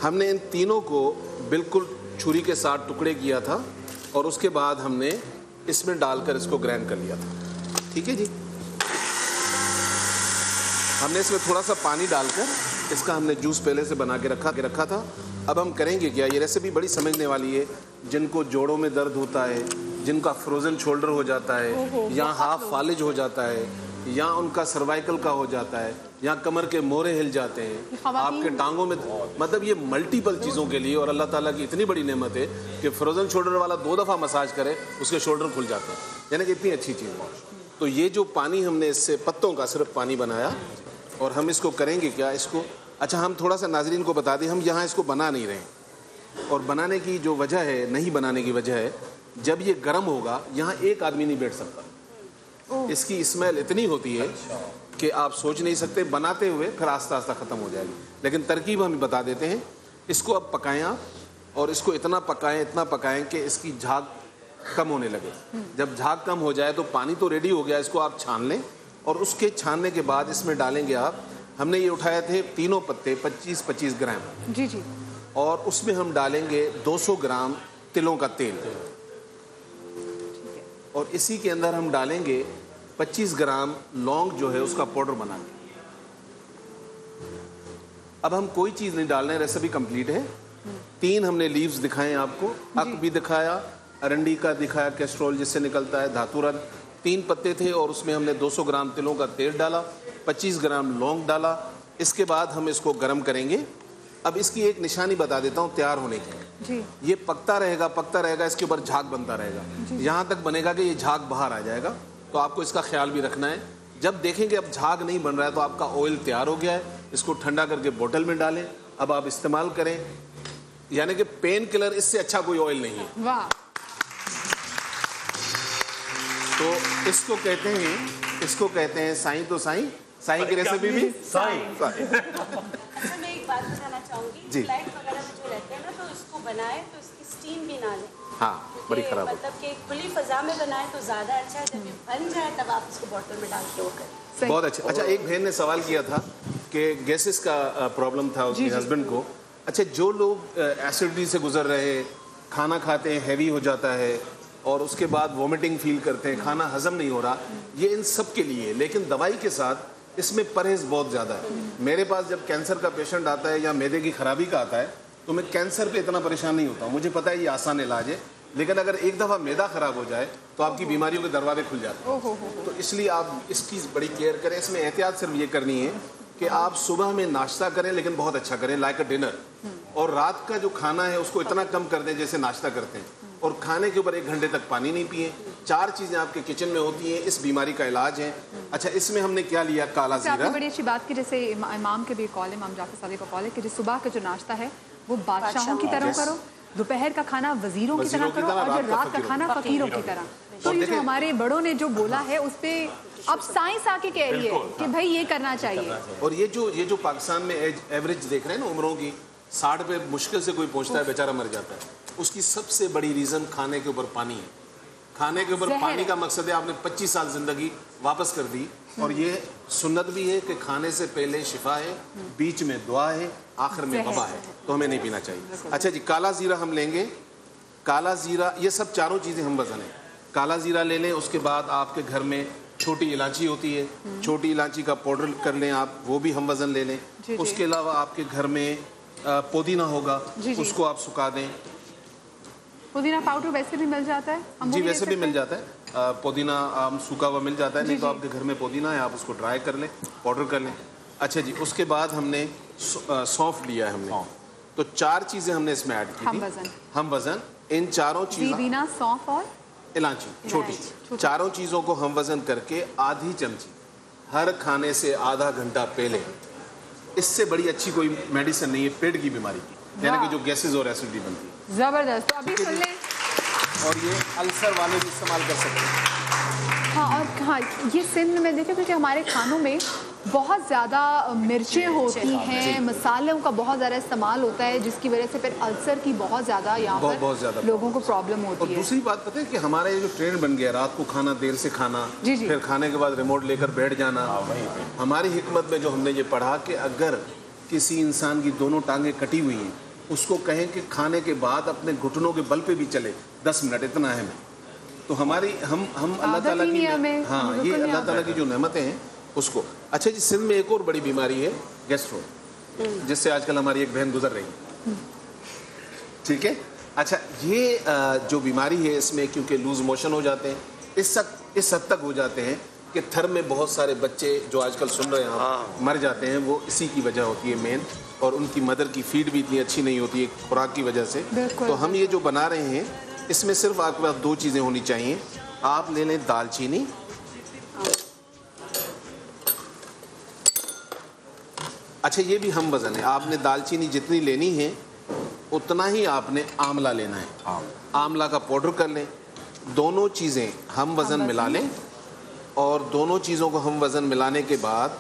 हमने इन तीनों को बिल्कुल छुरी के साथ टुकड़े किया था और उसके बाद हमने इसमें डालकर इसको ग्राइंड कर लिया था। ठीक है जी। हमने इसमें थोड़ा सा पानी डालकर इसका हमने जूस पहले से बना के रखा था। अब हम करेंगे क्या, ये रेसिपी बड़ी समझने वाली है। जिनको जोड़ों में दर्द होता है, जिनका फ्रोजन शोल्डर हो जाता है, या हाफ फालिज हो जाता है, या उनका सर्वाइकल का हो जाता है, या कमर के मोरे हिल जाते हैं, आपके टांगों में, मतलब ये मल्टीपल चीज़ों के लिए। और अल्लाह ताला की इतनी बड़ी नेमत है कि फ्रोजन शोल्डर वाला 2 दफ़ा मसाज करे उसके शोल्डर खुल जाते हैं, यानी कि इतनी अच्छी चीज़ है। तो ये जो पानी हमने इससे पत्तों का सिर्फ पानी बनाया और हम इसको करेंगे क्या, इसको अच्छा हम थोड़ा सा नाजरीन को बता दें, हम यहाँ इसको बना नहीं रहे हैं। और बनाने की जो वजह है, नहीं बनाने की वजह है, जब ये गर्म होगा यहाँ एक आदमी नहीं बैठ सकता। इसकी स्मेल इतनी होती है कि आप सोच नहीं सकते। बनाते हुए फिर आस्ता आस्ता ख़त्म हो जाएगी, लेकिन तरकीब हम बता देते हैं। इसको अब पकाएं आप, और इसको इतना पकाएं कि इसकी झाग कम होने लगे। जब झाग कम हो जाए तो पानी तो रेडी हो गया, इसको आप छान लें। और उसके छानने के बाद इसमें डालेंगे आप, हमने ये उठाए थे तीनों पत्ते 25-25 ग्राम। जी जी। और उसमें हम डालेंगे 200 ग्राम तिलों का तेल और इसी के अंदर हम डालेंगे 25 ग्राम लौंग जो है उसका पाउडर बना के। अब हम कोई चीज़ नहीं डाल रहे हैं, रेसिपी कंप्लीट है। 3 हमने लीव्स दिखाए आपको, अक भी दिखाया, अरंडी का दिखाया, कैस्ट्रोल जिससे निकलता है, धातुरा, 3 पत्ते थे और उसमें हमने 200 ग्राम तिलों का तेल डाला, 25 ग्राम लौंग डाला। इसके बाद हम इसको गर्म करेंगे। अब इसकी एक निशानी बता देता हूँ तैयार होने की जी। ये पकता रहेगा, इसके ऊपर झाग बनता रहेगा, यहाँ तक बनेगा कि ये झाग बाहर आ जाएगा। तो आपको इसका ख्याल भी रखना है। जब देखेंगे अब झाग नहीं बन रहा है तो आपका ऑयल तैयार हो गया है। इसको ठंडा करके बोतल में डालें, अब आप इस्तेमाल करें। यानी कि पेन किलर इससे अच्छा कोई ऑयल नहीं है। वाह। तो इसको कहते हैं साईं तो साईं, साईं की रेसिपी भी साईं। अच्छा, मैं एक बात बताना चाहूंगी, जी। फ्लाइट वगैरह में जो रहते हैं ना, तो इसको बनाए तो इसकी स्टीम भी ना लें। हाँ, बड़ी खराब है। मतलब कि खुली फजा में बनाए तो ज्यादा अच्छा है, जब ये बन जाए तब आप इसको बोतल में डाल के वो करें। बहुत अच्छा। अच्छा, एक बहन ने सवाल किया था कि गैसेस का प्रॉब्लम था उसके हस्बैंड को। अच्छा, जो लोग एसिडिटी से गुजर रहे, खाना खाते हैं हैवी हो जाता है और उसके बाद वोमिटिंग फील करते हैं, खाना हजम नहीं हो रहा, ये इन सब के लिए है। लेकिन दवाई के साथ इसमें परहेज बहुत ज़्यादा है। मेरे पास जब कैंसर का पेशेंट आता है या मैदे की खराबी का आता है तो मैं कैंसर पे इतना परेशान नहीं होता हूँ, मुझे पता है ये आसान इलाज है। लेकिन अगर एक दफ़ा मैदा ख़राब हो जाए तो आपकी बीमारियों के दरवाजे खुल जाते हैं। तो इसलिए आप इसकी बड़ी केयर करें। इसमें एहतियात सिर्फ ये करनी है कि आप सुबह में नाश्ता करें, लेकिन बहुत अच्छा करें, लाइक अ डिनर, और रात का जो खाना है उसको इतना कम कर दें जैसे नाश्ता करते हैं, और खाने के ऊपर 1 घंटे तक पानी नहीं पिए। 4 चीज़ें आपके किचन में होती हैं, इस बीमारी का इलाज है। अच्छा, इसमें हमने क्या लिया, काला जीरा। आपने बड़ी अच्छी बात की, जैसे इमाम के भी कॉल है, इमाम जाफर सादिक का कॉल है कि जो सुबह का जो नाश्ता है वो बादशाहों की तरह करो, दोपहर का खाना वजीरों की तरह करो, और जो रात का खाना फकीरों की तरह। तो ये जो हमारे बड़ों ने जो बोला है उस पर अब साइंस आके कह रही है कि भाई ये करना चाहिए। और ये जो पाकिस्तान में एवरेज देख रहे हैं ना उम्रों की, 60 पे मुश्किल से कोई पहुंचता है, बेचारा मर जाता है। उसकी सबसे बड़ी रीज़न खाने के ऊपर पानी है। खाने के ऊपर पानी का मकसद है आपने 25 साल जिंदगी वापस कर दी। और ये सुन्नत भी है कि खाने से पहले शिफा है, बीच में दुआ है, आखिर में वबा है, तो हमें नहीं पीना चाहिए। अच्छा जी, काला जीरा हम लेंगे। काला जीरा, ये सब चारों चीज़ें हम वजन है। काला जीरा ले लें। उसके बाद आपके घर में छोटी इलायची होती है, छोटी इलायची का पाउडर कर लें आप, वो भी हम वजन ले लें। उसके अलावा आपके घर में पुदीना होगा, उसको आप सुखा दें। पुदीना पाउडर वैसे भी मिल जाता है जी, वैसे भी मिल जाता है। पुदीना सूखा हुआ मिल जाता है, नहीं तो आपके घर में पुदीना है, आप उसको ड्राई कर लें, पाउडर कर लें। अच्छा जी, उसके बाद हमने सौंफ लिया है हमने, तो 4 चीज़ें हमने इसमें ऐड की थी। हम वजन इन चारों चीज़ों, सौंफ और इलायची छोटी, चारों चीज़ों को हम वजन करके आधी चमची हर खाने से आधा घंटा पहले। इससे बड़ी अच्छी कोई मेडिसिन नहीं है पेट की बीमारी की, यानी कि जो गैसेज और एसिडिटी बनती है। जबरदस्त। तो अभी सुन लें, और ये अल्सर वाले भी इस्तेमाल कर सकते हैं। हाँ, और हाँ, ये सिंध में देखें क्योंकि हमारे खानों में बहुत ज़्यादा मिर्चें होती हैं, मसालों का बहुत ज़्यादा इस्तेमाल होता है, जिसकी वजह से फिर अल्सर की बहुत ज़्यादा यहाँ पर लोगों को प्रॉब्लम होती है। और दूसरी बात पता है कि हमारा ये जो ट्रेंड बन गया, रात को खाना देर से खाना, फिर खाने के बाद रिमोट लेकर बैठ जाना। हमारी हिकमत में जो हमने ये पढ़ा कि अगर किसी इंसान की दोनों टांगें कटी हुई हैं, उसको कहें कि खाने के बाद अपने घुटनों के बल पे भी चले 10 मिनट, इतना है। तो हमारी हम अल्लाह ताला की, हाँ, ये अल्लाह ताला की जो नेमतें हैं उसको। अच्छा जी, सिंध में एक और बड़ी बीमारी है गैस्ट्रो, जिससे आजकल हमारी एक बहन गुजर रही है, ठीक है। अच्छा, ये जो बीमारी है इसमें क्योंकि लूज मोशन हो जाते हैं, इस हद तक हो जाते हैं कि थर में बहुत सारे बच्चे जो आजकल सुन रहे हैं मर जाते हैं, वो इसी की वजह होती है मेन। और उनकी मदर की फीड भी इतनी अच्छी नहीं होती है खुराक की वजह से। तो हम ये जो बना रहे हैं, इसमें सिर्फ आपके पास 2 चीज़ें होनी चाहिए। आप ले लें दालचीनी, अच्छा ये भी हम वज़न है, आपने दालचीनी जितनी लेनी है उतना ही आपने आंवला लेना है। आंवला का पाउडर कर लें। दोनों चीज़ें हम वज़न मिला लें, और दोनों चीज़ों को हम वज़न मिलाने के बाद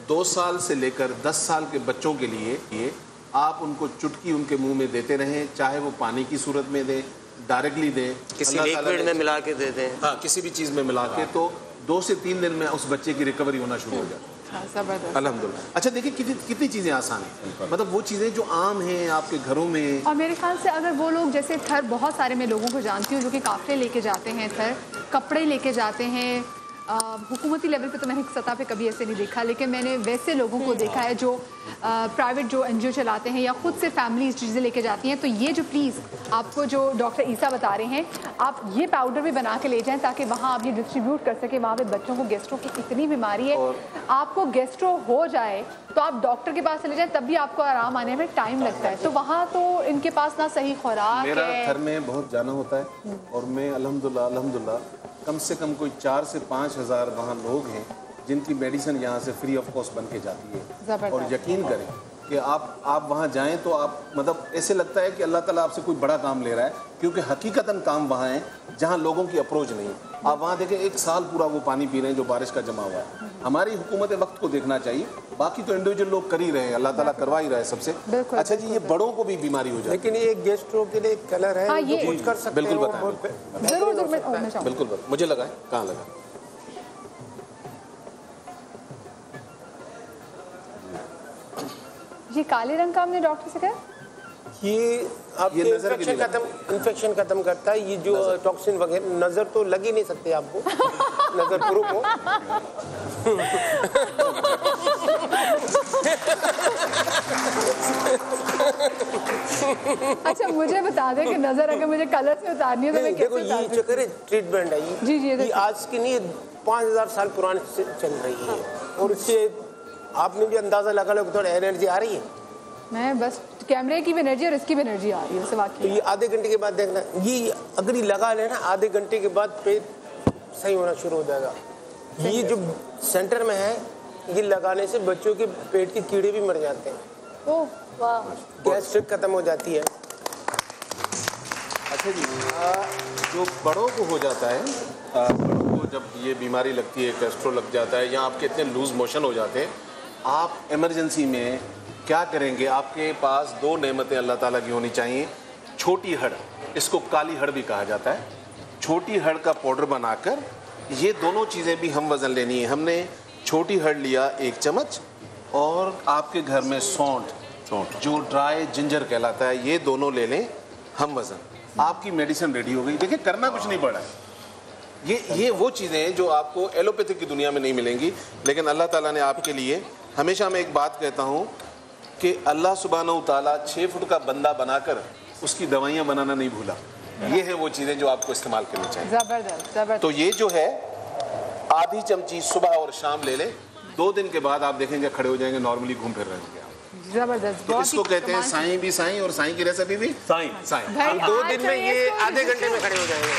2 साल से लेकर 10 साल के बच्चों के लिए आप उनको चुटकी उनके मुंह में देते रहें, चाहे वो पानी की सूरत में दें, डायरेक्टली दें, किसी लिक्विड में मिला के दे दें, हाँ, किसी भी चीज़ में मिला के, तो 2 से 3 दिन में उस बच्चे की रिकवरी होना शुरू हो जाती है। अल्हम्दुलिल्लाह। अच्छा देखिए कितनी चीज़ें आसान हैं, मतलब वो चीज़ें जो आम हैं आपके घरों में। और मेरे ख्याल से अगर वो लोग जैसे थर, बहुत सारे मैं लोगों को जानती हूँ जो कि काफ़िले लेके जाते हैं, थर कपड़े लेके जाते हैं। हुकूमती लेवल पे तो मैंने सतह पे कभी ऐसे नहीं देखा, लेकिन मैंने वैसे लोगों को देखा है जो प्राइवेट जो NGO चलाते हैं या खुद से फैमिली चीज़ें लेके जाती हैं। तो ये जो प्लीज़ आपको जो डॉक्टर ईसा बता रहे हैं, आप ये पाउडर भी बना के ले जाएं ताकि वहाँ आप ये डिस्ट्रीब्यूट कर सकें। वहाँ पे बच्चों को गैस्ट्रो की इतनी बीमारी है, आपको गैस्ट्रो हो जाए तो आप डॉक्टर के पास चले जाएं, तब भी आपको आराम आने में टाइम लगता है। तो वहाँ तो इनके पास ना सही खुराक मेरा है। घर में बहुत जाना होता है और मैं अल्हम्दुलिल्लाह कम से कम कोई 4 से 5 हज़ार वहाँ लोग हैं जिनकी मेडिसिन यहाँ से फ्री ऑफ कॉस्ट बन के जाती है। और यकीन करें कि आप वहाँ जाएं तो आप मतलब ऐसे लगता है कि अल्लाह ताला आपसे कोई बड़ा काम ले रहा है, क्योंकि हकीकतन काम वहाँ है जहाँ लोगों की अप्रोच नहीं है। आप वहाँ देखें 1 साल पूरा वो पानी पी रहे हैं जो बारिश का जमा हुआ है। हमारी हुकूमत वक्त को देखना चाहिए, बाकी तो इंडिविजुअल लोग कर ही रहे हैं, अल्लाह ताला करवा ही रहा है सबसे। अच्छा जी, ये बड़ों को भी बीमारी हो जाती है, लेकिन ये गैस्ट्रो के लिए एक कलर है जो कुछ कर सकते हैं। बिल्कुल बताएं, जरूर बिल्कुल मुझे लगा है, कहाँ लगा? ये काले रंग का हमने डॉक्टर से कहा, ये आपके इन्फेक्शन खत्म करता है। ये जो टॉक्सिन वगैरह, नजर तो लग ही नहीं सकती आपको, नजर प्रूफ हो। अच्छा मुझे बता दें कि नजर अगर मुझे कलर से उतारनी है तो मैं देखो ये चक्कर है, ट्रीटमेंट है ये। ये आज की नहीं, 5000 साल पुरानी से चल रही है और इससे आपने भी अंदाजा लगा लो थोड़ा एनर्जी आ रही है। मैं बस कैमरे की भी एनर्जी और इसकी भी एनर्जी आ रही है वैसे वाकई। तो ये आधे घंटे के बाद देखना, ये अगर ये लगा लेना आधे घंटे के बाद पेट सही होना शुरू हो जाएगा। ये जो सेंटर में है, ये लगाने से बच्चों के पेट के कीड़े भी मर जाते हैं। ओह वाह, गैस्ट्रिक खत्म हो जाती है। अच्छा जी, जो बड़ों को हो जाता है, बड़ों को जब ये बीमारी लगती है, गैस्ट्रो लग जाता है या आपके इतने लूज मोशन हो जाते हैं, आप इमरजेंसी में क्या करेंगे? आपके पास 2 नेमतें अल्लाह ताला की होनी चाहिए। छोटी हड़, इसको काली हड़ भी कहा जाता है, छोटी हड़ का पाउडर बनाकर ये दोनों चीज़ें भी हम वज़न लेनी है। हमने छोटी हड़ लिया 1 चम्मच और आपके घर में सौंठ जो ड्राई जिंजर कहलाता है, ये दोनों ले लें हम वज़न, आपकी मेडिसिन रेडी हो गई। देखिए करना कुछ नहीं पड़ा है। ये वो चीज़ें हैं जो आपको एलोपैथिक की दुनिया में नहीं मिलेंगी, लेकिन अल्लाह ताला ने आपके लिए, हमेशा मैं एक बात कहता हूँ कि अल्लाह सुब्हानहू ताला 6 फुट का बंदा बनाकर उसकी दवाइयाँ बनाना नहीं भूला। ये है वो चीज़ें जो आपको इस्तेमाल करनी चाहिए। जबरदस्त। तो ये जो है आधी चमची सुबह और शाम ले लें, 2 दिन के बाद आप देखेंगे खड़े हो जाएंगे, नॉर्मली घूम फिर रहे होंगे। जबरदस्त। तो इसको कहते हैं साईं भी साईं और साईं की रेसिपी भी साईं। हम 2 दिन में ये आधे घंटे में खड़े हो जाएंगे।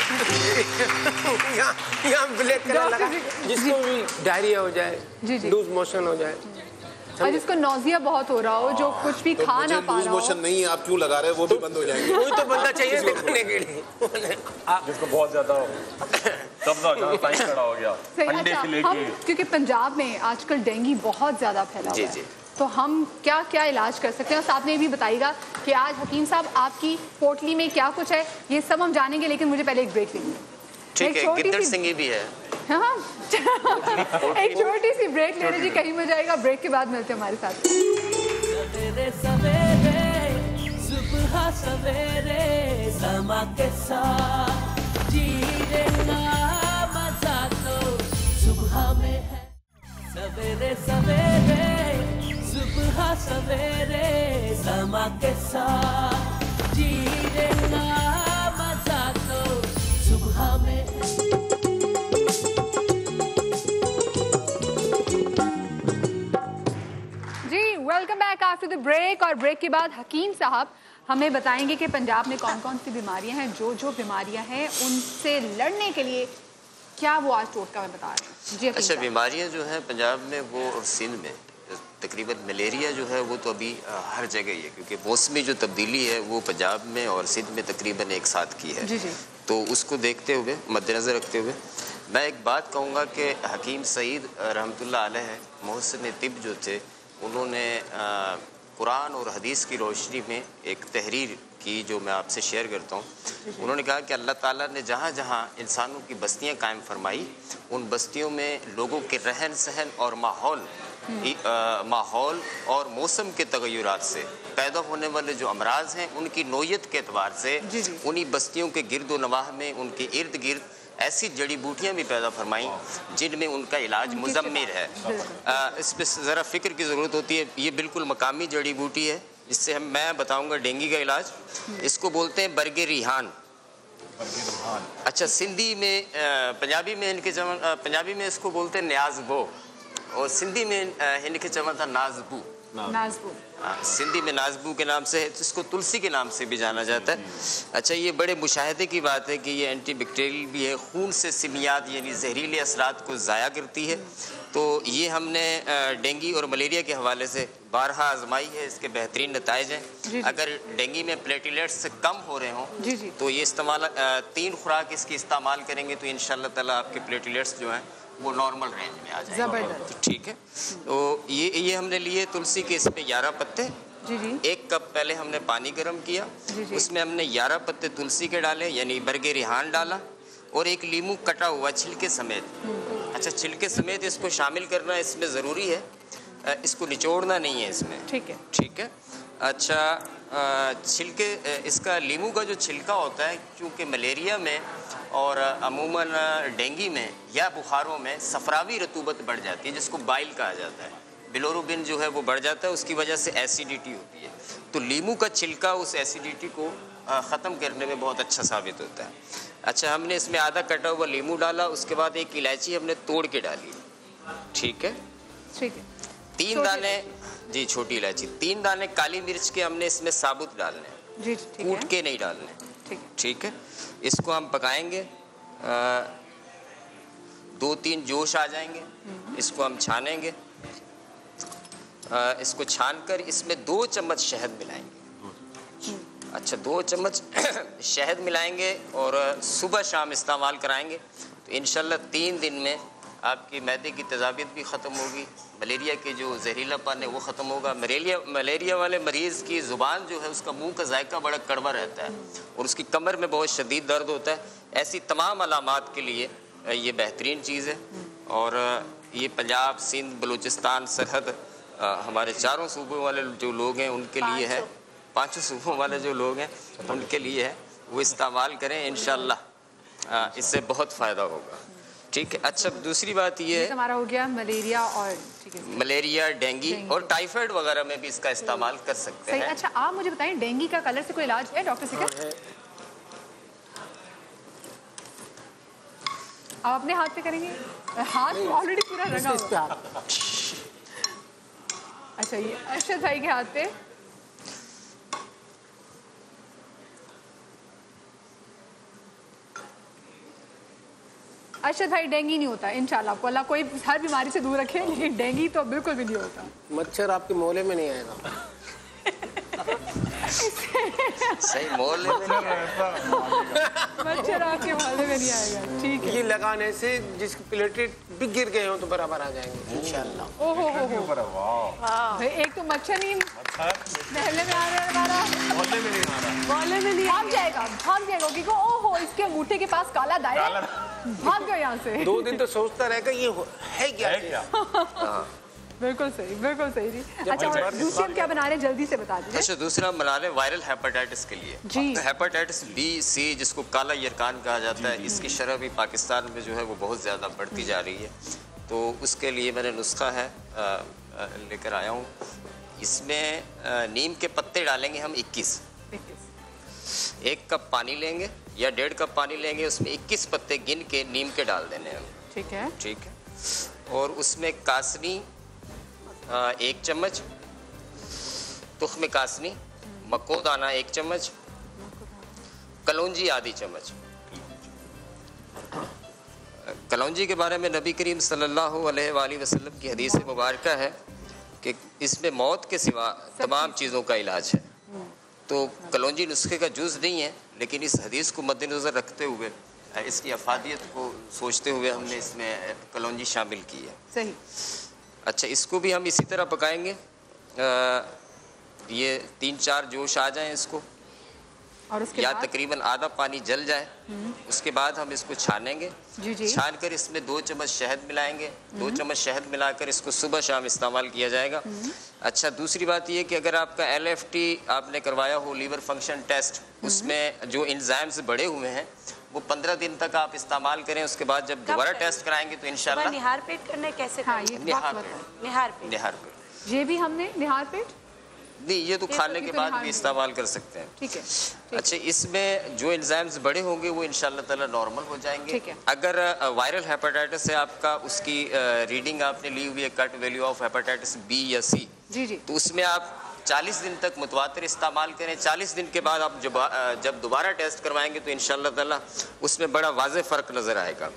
यहाँ ब्लैक कलर लगा, जिसको भी डायरिया हो जाए, लूज मोशन हो जाए, और जिसको नौजिया बहुत हो रहा हो, जो कुछ भी खा ना पा रहा हो। मोशन नहीं है, आप क्यों लगा रहे हो? वो भी बंद हो जाएंगे। वही तो बंदा चाहिए दिखाने के लिए, जिसको बहुत ज्यादा हो खड़ा हो गया अंडे से लेके। क्योंकि पंजाब में आजकल डेंगू बहुत ज्यादा फैला हुआ है, तो हम क्या क्या इलाज कर सकते हैं? और साथ में ये भी बताइएगा कि आज हकीम साहब आपकी पोटली में क्या कुछ है, ये सब हम जानेंगे, लेकिन मुझे पहले एक ब्रेक लेंगे। ठीक है, गिद्दड़ सिंगी भी है। हाँ एक छोटी सी ब्रेक ले लीजिए, कहीं में जाएगा। ब्रेक के बाद मिलते हैं हमारे साथ। सवेरे सवेरे सुबह सवेरे समा के साथ जीने का मजा तो सुबह में है। सवेरे सवेरे सुबह सवेरे समा के साथ जीने का मजा तो सुबह में है। Welcome back after the break. और ब्रेक के बाद हकीम साहब हमें बताएंगे कि पंजाब में कौन कौन सी बीमारियां हैं, जो बीमारियां हैं उनसे लड़ने के लिए क्या वो आज टोटका में बता रहे हैं। जी अच्छा, बीमारियां जो हैं पंजाब में वो और सिंध में तकरीबन मलेरिया जो है वो तो अभी हर जगह ही है, क्योंकि मौसमी जो तब्दीली है वो पंजाब में और सिंध में तकरीबन एक साथ की है। जी। तो उसको देखते हुए, मद्देनज़र रखते हुए मैं एक बात कहूँगा कि हकीम सईद रहमतुल्लाह अलैह मुहस्सिन तिब जो थे, उन्होंने कुरान और हदीस की रोशनी में एक तहरीर की जो मैं आपसे शेयर करता हूँ। उन्होंने कहा कि अल्लाह ताला ने जहाँ जहाँ इंसानों की बस्तियाँ कायम फरमाई, उन बस्तियों में लोगों के रहन सहन और माहौल माहौल और मौसम के तगय्युरात से पैदा होने वाले जो अमराज हैं उनकी नोयत के एतबार से उन्हीं बस्तियों के गिरद व नवाह में उनके इर्द गिर्द ऐसी जड़ी बूटियाँ भी पैदा फरमाई जिनमें उनका इलाज मुजम्मिर है। इस पर ज़रा फ़िक्र की ज़रूरत होती है। ये बिल्कुल मकामी जड़ी बूटी है जिससे मैं बताऊँगा डेंगू का इलाज। इसको बोलते हैं बरगे रिहान। अच्छा, सिंधी में पंजाबी में पंजाबी में इसको बोलते हैं न्याज़बो और सिंधी में इनके चवन था नाजबू। सिंधी में नाजबू के नाम से है, इसको तुलसी के नाम से भी जाना जाता है। अच्छा, ये बड़े मुशाहिदे की बात है कि ये एंटी बैक्टीरियल भी है, खून से सिमियात यानी जहरीले असरात को ज़ाया करती है। तो ये हमने डेंगू और मलेरिया के हवाले से बारहा आजमाई है, इसके बेहतरीन नताइज हैं। अगर डेंगू में प्लेटलेट्स से कम हो रहे हों तो ये इस्तेमाल 3 खुराक इसकी इस्तेमाल करेंगे तो इंशाअल्लाह ताला आपके प्लेटलेट्स जो हैं वो नॉर्मल रेंज में आ जाएंगे। ठीक है, तो ये हमने लिए तुलसी के, इसमें 11 पत्ते। 1 कप पहले हमने पानी गर्म किया, उसमें हमने 11 पत्ते तुलसी के डाले यानी बरगे रिहान डाला और 1 लीमू कटा हुआ छिलके समेत। अच्छा, छिलके समेत इसको शामिल करना इसमें ज़रूरी है, इसको निचोड़ना नहीं है इसमें। ठीक है। अच्छा, छिलके इसका लीमू का जो छिलका होता है, क्योंकि मलेरिया में और अमूमन डेंगू में या बुखारों में सफरावी रतूबत बढ़ जाती है जिसको बाइल कहा जाता है, बिलोरुबिन जो है वो बढ़ जाता है, उसकी वजह से एसिडिटी होती है। तो लीमू का छिलका उस एसिडिटी को ख़त्म करने में बहुत अच्छा साबित होता है। अच्छा, हमने इसमें आधा कटा हुआ लीमू डाला, उसके बाद 1 इलायची हमने तोड़ के डाली। ठीक है। 3 दाने जी छोटी इलायची, 3 दाने काली मिर्च के हमने इसमें साबुत डालने, कूट के नहीं डालने। ठीक है। इसको हम पकाएंगे, 2-3 जोश आ जाएंगे, इसको हम छानेंगे। इसको छानकर इसमें 2 चम्मच शहद मिलाएंगे। अच्छा, 2 चम्मच शहद मिलाएंगे और सुबह शाम इस्तेमाल कराएंगे तो इंशाल्लाह 3 दिन में आपकी मैदे की तेज़ाबियत भी ख़त्म होगी, मलेरिया के जो जहरीलापन है वो ख़त्म होगा। मलेरिया वाले मरीज़ की ज़ुबान जो है उसका मुंह का जायका बड़ा कड़वा रहता है और उसकी कमर में बहुत शदीद दर्द होता है। ऐसी तमाम अलामात के लिए ये बेहतरीन चीज़ है। और ये पंजाब, सिंध, बलूचिस्तान सरहद हमारे 4 सूबों वाले जो लोग हैं उनके लिए है, 5 सूबों वाले जो लोग हैं उनके लिए है, वो इस्तेमाल करें, इंशाअल्लाह इससे बहुत फ़ायदा होगा। ठीक है। अच्छा, दूसरी बात ये है, हमारा हो गया मलेरिया और मलेरिया, डेंगू और टाइफाइड वगैरह में भी इसका इस्तेमाल कर सकते हैं। अच्छा, आप मुझे बताएं डेंगू का कलर से कोई इलाज है डॉक्टर सिकर? आप अपने हाथ पे करेंगे? हाथ ऑलरेडी पूरा रंगा हुआ। अच्छा, ये अरशद भाई के हाथ पे अरशद भाई डेंगू नहीं होता इंशाल्लाह, आपको अल्लाह कोई हर बीमारी से दूर रखे, लेकिन डेंगू तो बिल्कुल भी नहीं होता। मच्छर आपके मोहल्ले में नहीं आएगा। सही, मोहल्ले में नहीं आएगा, मच्छर आपके मोहल्ले में नहीं आएगा। ठीक है। ये लगाने से जिसके प्लेटलेट भी गिर गए हो तो बराबर आ जाएंगे इंशाल्लाह। ओहो हो, एक तो मच्छर नहीं मोहल्ले में आ रहा है, हमारा मोहल्ले में नहीं आ रहा, मोहल्ले में नहीं भाग जाएगा क्योंकि ओहो इसके अंगूठे के पास काला दायरा, भाग गए यहाँ से। 2 दिन तो सोचता रहेगा ये है क्या। बिल्कुल सही, बिल्कुल सही जी। अच्छा, और दूसरी हम क्या बना रहे हैं जल्दी से बता दीजिए। अच्छा, दूसरा बना रहे हैं वायरल हेपेटाइटिस के लिए जी। हेपेटाइटिस बी, सी जिसको काला यरकान कहा जाता है, इसकी शरह भी पाकिस्तान में जो है वो बहुत ज़्यादा बढ़ती जा रही है। तो उसके लिए मैंने नुस्खा है लेकर आया हूँ। इसमें नीम के पत्ते डालेंगे हम 21। 1 कप पानी लेंगे या 1.5 कप पानी लेंगे, उसमें 21 पत्ते गिन के नीम के डाल देने हैं। ठीक है। ठीक है। और उसमें कासनी 1 चम्मच, तुख्म कासनी, मक्को दाना 1 चम्मच, कलौंजी आधी चम्मच। कलौंजी के बारे में नबी करीम सल्लल्लाहु अलैहि वसल्लम की हदीस मुबारक है कि इसमें मौत के सिवा तमाम चीज़ों का इलाज है। तो कलौंजी नुस्खे का जुज़ नहीं है, लेकिन इस हदीस को मद्देनज़र रखते हुए, इसकी अफादियत को सोचते हुए हमने इसमें कलौंजी शामिल की है। सही। अच्छा, इसको भी हम इसी तरह पकाएंगे, ये 3-4 जोश आ जाएं इसको। और उसके या बाद? तकरीबन आधा पानी जल जाए, उसके बाद हम इसको छानेंगे। जी। छान कर इसमें 2 चम्मच शहद मिलाएंगे। 2 चम्मच शहद मिलाकर इसको सुबह शाम इस्तेमाल किया जाएगा। अच्छा, दूसरी बात ये कि अगर आपका LFT आपने करवाया हो, लीवर फंक्शन टेस्ट, उसमें जो एंजाइम्स बढ़े हुए हैं वो 15 दिन तक आप इस्तेमाल करें। उसके बाद जब दोबारा टेस्ट कराएंगे तो इंशाल्लाह निहार पेट करना कैसे? निहार पेट। ये भी हमने निहार पेट नहीं, ये तो खाने के बाद भी इस्तेमाल कर सकते हैं। ठीक है। अच्छा, इसमें जो एंजाइम्स बड़े होंगे वो इंशाल्लाह ताला नॉर्मल हो जाएंगे। ठीक है। अगर वायरल हेपेटाइटिस है आपका, उसकी रीडिंग आपने ली हुई है, cut value of hepatitis B या C, जी, तो उसमें आप 40 दिन तक मुतवातिर इस्तेमाल करें। 40 दिन के बाद आप जब दोबारा टेस्ट करवाएंगे तो इंशाल्लाह ताला उसमें बड़ा वाज़ेह फ़र्क नज़र आएगा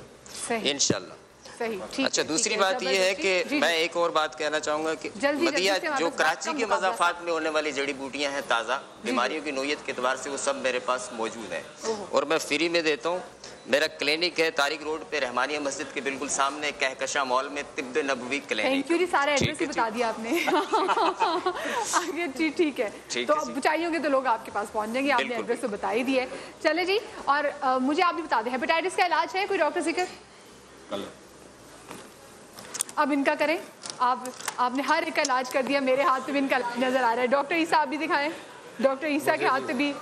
इंशाल्लाह। सही। अच्छा, दूसरी बात यह है कि मैं एक और बात कहना चाहूँगा कि मदिया जो कराची के मज़ाफ़ात में होने वाली जड़ी बूटियाँ हैं, ताज़ा बीमारियों की नोयत के एतबार से वो सब मेरे पास मौजूद हैं और मैं फ्री में देता हूँ। मेरा क्लिनिक है तारिक रोड पे, रहमानिया मस्जिद के बिल्कुल सामने, कहकशा मॉल में, तिब्ब नबवी क्लिनिक। थैंक यू जी, सारा एड्रेस ही बता दिया आपने। आगे ठीक है, तो अब चाहिए तो लोग आपके पास पहुंच जाएंगे। आपने एड्रेस तो बता ही दिया है। चले जी, और मुझे आप भी बता दें, हेपेटाइटिस का इलाज है कोई डॉक्टर जिक्र? अब इनका करें आपने हर एक का इलाज कर दिया। मेरे हाथ पे भी इनका नजर आ रहा है। डॉक्टर ईसा आप भी दिखाएं। डॉक्टर ईसा के हाथ पे भी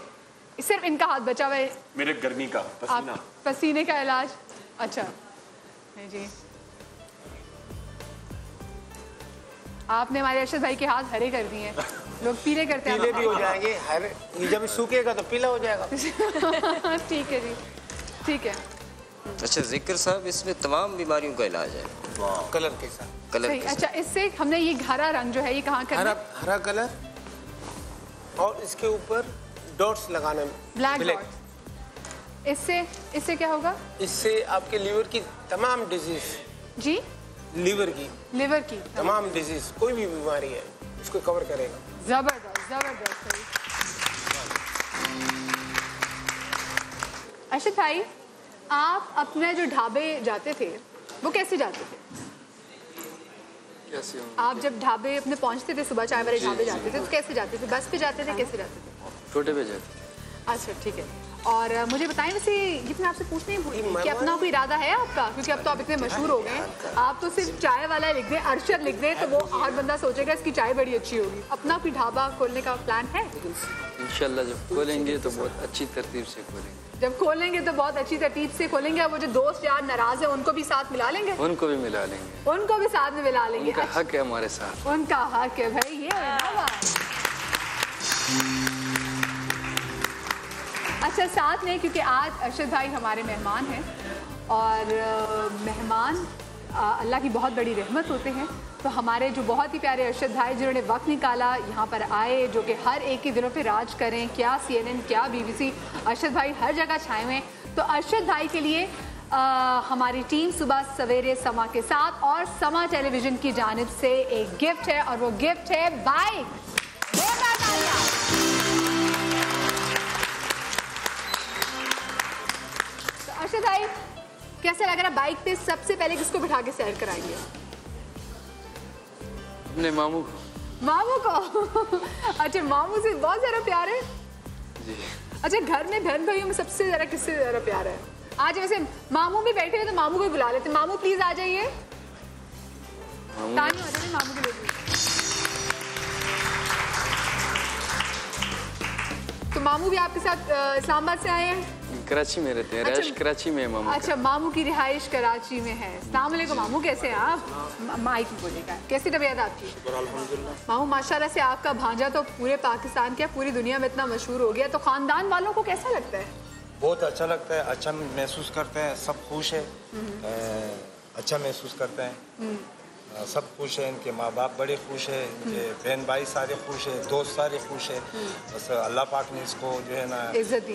सिर्फ इनका हाथ बचा हुआ है। मेरे गर्मी का पसीना, पसीने का इलाज। अच्छा जी, आपने हमारे अर्शद भाई के हाथ हरे कर दिए हैं। लोग पीले करते हैं, पीले भी हो जाएंगे। हरे जब सूखेगा तो पीला हो जाएगा। ठीक है जी, ठीक है। अच्छा जिक्र साहब, इसमें तमाम बीमारियों का इलाज है कलर के साथ। कलर के अच्छा, इससे हमने ये हरा रंग जो है ये कहाँ करना? हरा कलर और इसके ऊपर डॉट्स लगाने में, ब्लैक डॉट। इससे क्या होगा? इससे आपके लीवर की तमाम डिजीज, जी लीवर की तमाम डिजीज, कोई भी बीमारी है इसको कवर करेगा। जबरदस्त जबरदस्त। अर्शद भाई, आप अपने जो ढाबे जाते थे वो कैसे जाते थे? कैसे? आप जब ढाबे अपने पहुंचते थे, सुबह चाय वाले ढाबे जाते थे तो कैसे जाते थे? बस पे जाते थे, कैसे जाते थे? छोटे पे जाते थे। अच्छा ठीक है। और मुझे बताएं, वैसे ये मैं आपसे पूछने ही भूली कि अपना कोई इरादा है आपका? क्योंकि अब तो आप इतने मशहूर हो गए, आप तो सिर्फ चाय वाला लिख दें, अरशद लिख दें, तो वो हर बंदा सोचेगा इसकी चाय बड़ी अच्छी होगी। अपना कोई ढाबा खोलने का प्लान है? इंशाल्लाह जब खोलेंगे तो बहुत अच्छी तरतीब से खोलेंगे। जब खोलेंगे तो बहुत अच्छी तरतीब से खोलेंगे। वो जो दोस्त यार नाराज है उनको भी साथ मिला लेंगे? उनको भी मिला लेंगे। उनको भी साथ में मिला लेंगे। उनका हक है हमारे साथ। उनका हक है भाई, ये है ना बात। अच्छा, साथ में क्योंकि आज अर्शद भाई हमारे मेहमान हैं और मेहमान अल्लाह की बहुत बड़ी रहमत होते हैं, तो हमारे जो बहुत ही प्यारे अर्शद भाई जिन्होंने वक्त निकाला यहाँ पर आए, जो कि हर एक के दिलों पे राज करें, क्या CNN क्या BBC, अर्शद भाई हर जगह छाए हुए हैं। तो अर्शद भाई के लिए हमारी टीम सुबह सवेरे समा के साथ और समा टेलीविज़न की जानिब से एक गिफ्ट है, और वो गिफ्ट है बाइक। तो अर्शद भाई कैसे लग रहा है बाइक पे? सबसे पहले किसको बिठा के सैर कराएंगे? अपने मामू को। मामू को? अच्छा, मामू से बहुत ज़्यादा प्यार है जी। अच्छा, घर में बहन भाइयों में सबसे ज़्यादा किससे ज़्यादा प्यार है? आज वैसे मामू भी बैठे हुए तो मामू को भी बुला लेते। मामू प्लीज आ जाइए। तानी आ जाइए मामू के लिए। तो मामू भी आपके साथ इस्लामाबाद से आए हैं? कराची में रहते हैं। रिहाइश कराची में है मामू। अच्छा, मामू की रिहाइश कराची में है। अस्सलाम वालेकुम मामू, कैसे हैं आप? माइक में बोलिएगा। कैसी तबीयत आपकी? मामू माशाल्लाह से आपका भांजा तो पूरे पाकिस्तान क्या पूरी दुनिया में इतना मशहूर हो गया, तो खानदान वालों को कैसा लगता है? बहुत अच्छा लगता है, अच्छा महसूस करते हैं, सब खुश है, अच्छा महसूस करते हैं, सब खुश है। इनके माँ बाप बड़े खुश है, इनके बहन भाई सारे खुश है, दोस्त सारे खुश है। बस अल्लाह पाक ने इसको जो है ना इज्जत दी।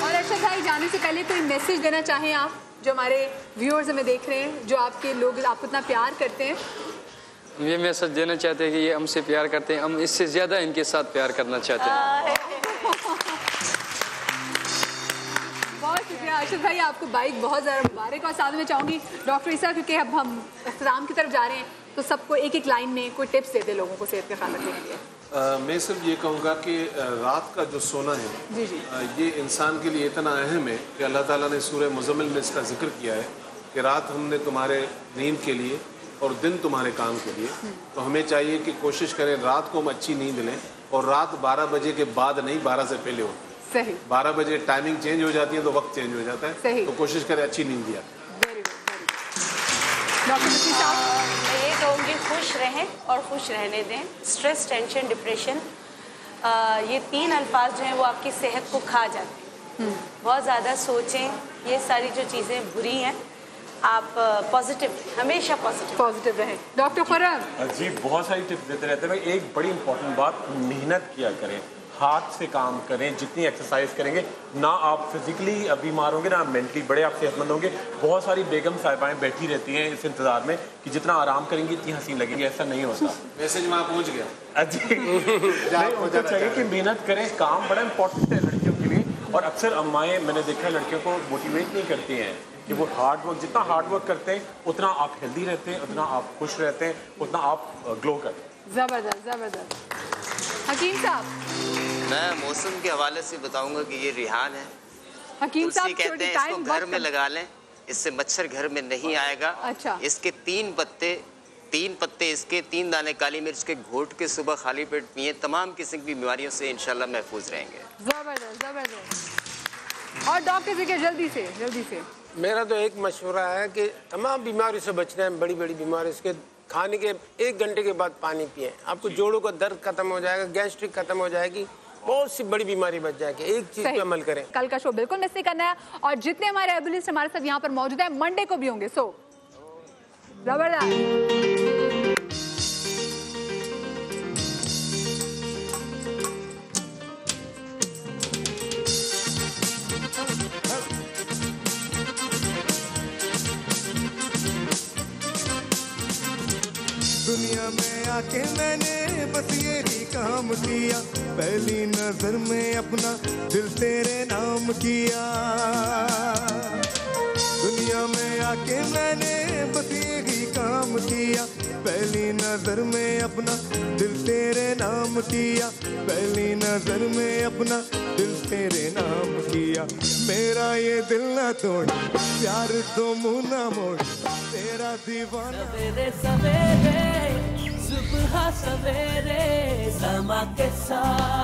और अर्शद भाई, जाने से पहले कोई मैसेज देना चाहें आप, जो हमारे व्यूअर्स हमें देख रहे हैं, जो आपके लोग आपको इतना प्यार करते हैं? ये मैसेज देना चाहते हैं कि ये हमसे प्यार करते हैं, हम इससे ज़्यादा इनके साथ प्यार करना चाहते हैं। बहुत शुक्रिया अर्शद भाई, आपको बाइक बहुत ज़्यादा मुबारक। और साथ में चाहूँगी डॉक्टर ईसा, क्योंकि अब हम इख्तिताम की तरफ जा रहे हैं, तो सबको एक एक लाइन में कोई टिप्स देते लोगों को सेहत का ख्याल रखने के लिए। मैं सिर्फ ये कहूँगा कि रात का जो सोना है ये इंसान के लिए इतना अहम है कि अल्लाह ताला ने सूरह मुज़म्मिल में इसका जिक्र किया है कि रात हमने तुम्हारे नींद के लिए और दिन तुम्हारे काम के लिए। तो हमें चाहिए कि कोशिश करें रात को हम अच्छी नींद लें, और रात 12 बजे के बाद नहीं, 12 से पहले होती है। सही। 12 बजे टाइमिंग चेंज हो जाती है तो वक्त चेंज हो जाता है। सही। तो कोशिश करें अच्छी नींद लिया। मैं ये कहूँगी खुश रहें और खुश रहने दें। स्ट्रेस, टेंशन, डिप्रेशन, ये 3 अल्फाज जो हैं वो आपकी सेहत को खा जाते हैं। बहुत ज़्यादा सोचें, ये सारी जो चीज़ें बुरी हैं। आप पॉजिटिव, हमेशा पॉजिटिव रहें। डॉक्टर खुर्रम जी बहुत सारी टिप्स देते रहते हैं। एक बड़ी इंपॉर्टेंट बात, मेहनत किया करें, हाथ से काम करें। जितनी एक्सरसाइज करेंगे ना आप फिजिकली बीमार होंगे ना मेंटली बड़े आप सेहतमंद होंगे। बहुत सारी बेगम साहिबाएं बैठी रहती हैं इस इंतजार में कि जितना आराम करेंगी इतनी हसीन लगेंगी। ऐसा नहीं होता। मैसेज वहाँ पहुँच गया जी। उनको चाहिए कि मेहनत करें। काम बड़ा इंपॉर्टेंट है लड़कियों के लिए, और अक्सर अम्माएँ मैंने देखा है लड़कियों को मोटिवेट नहीं करती हैं कि वो हार्ड वर्क, जितना हार्ड वर्क करते हैं उतना आप हेल्दी रहते हैं, उतना आप खुश रहते हैं, उतना आप ग्लो करते हैं। जबरदस्त जबरदस्त। हकीम साहब, मैं मौसम के हवाले से बताऊंगा कि ये रिहान है। हकीम साहब कहते हैं इसको घर में लगा लें, इससे मच्छर घर में नहीं आएगा। अच्छा। इसके 3 पत्ते इसके 3 दाने काली मिर्च के घोट के सुबह खाली पेट पिए, तमाम किस्म की बीमारियों से इंशाल्लाह महफूज रहेंगे। जबरदस्त जबरदस्त। और डॉक्टर से क्या जल्दी से मेरा तो एक मशवरा है कि तमाम बीमारियों से बचना है, बड़ी बड़ी बीमारी, इसके खाने के 1 घंटे के बाद पानी पिए। आपको जोड़ों का दर्द खत्म हो जाएगा, गैस्ट्रिक खत्म हो जाएगी, बहुत सी बड़ी बीमारी बच जाएगी। एक चीज पे अमल करें। कल का शो बिल्कुल मिस नहीं करना है, और जितने हमारे एबुलिस्ट हमारे साथ यहाँ पर मौजूद है मंडे को भी होंगे। सो जबरदस्त। दुनिया में आके मैंने बस ये ही काम किया, पहली नजर में अपना दिल तेरे नाम किया। दुनिया में आके मैंने बस ये ही काम किया, पहली नजर में अपना दिल तेरे नाम किया, पहली नजर में अपना दिल तेरे नाम किया। मेरा ये दिल ना तोड़, प्यार तो मुँह ना मोड़, तेरा दीवाना। सवेरे सवेरे सुबह सवेरे समा के साथ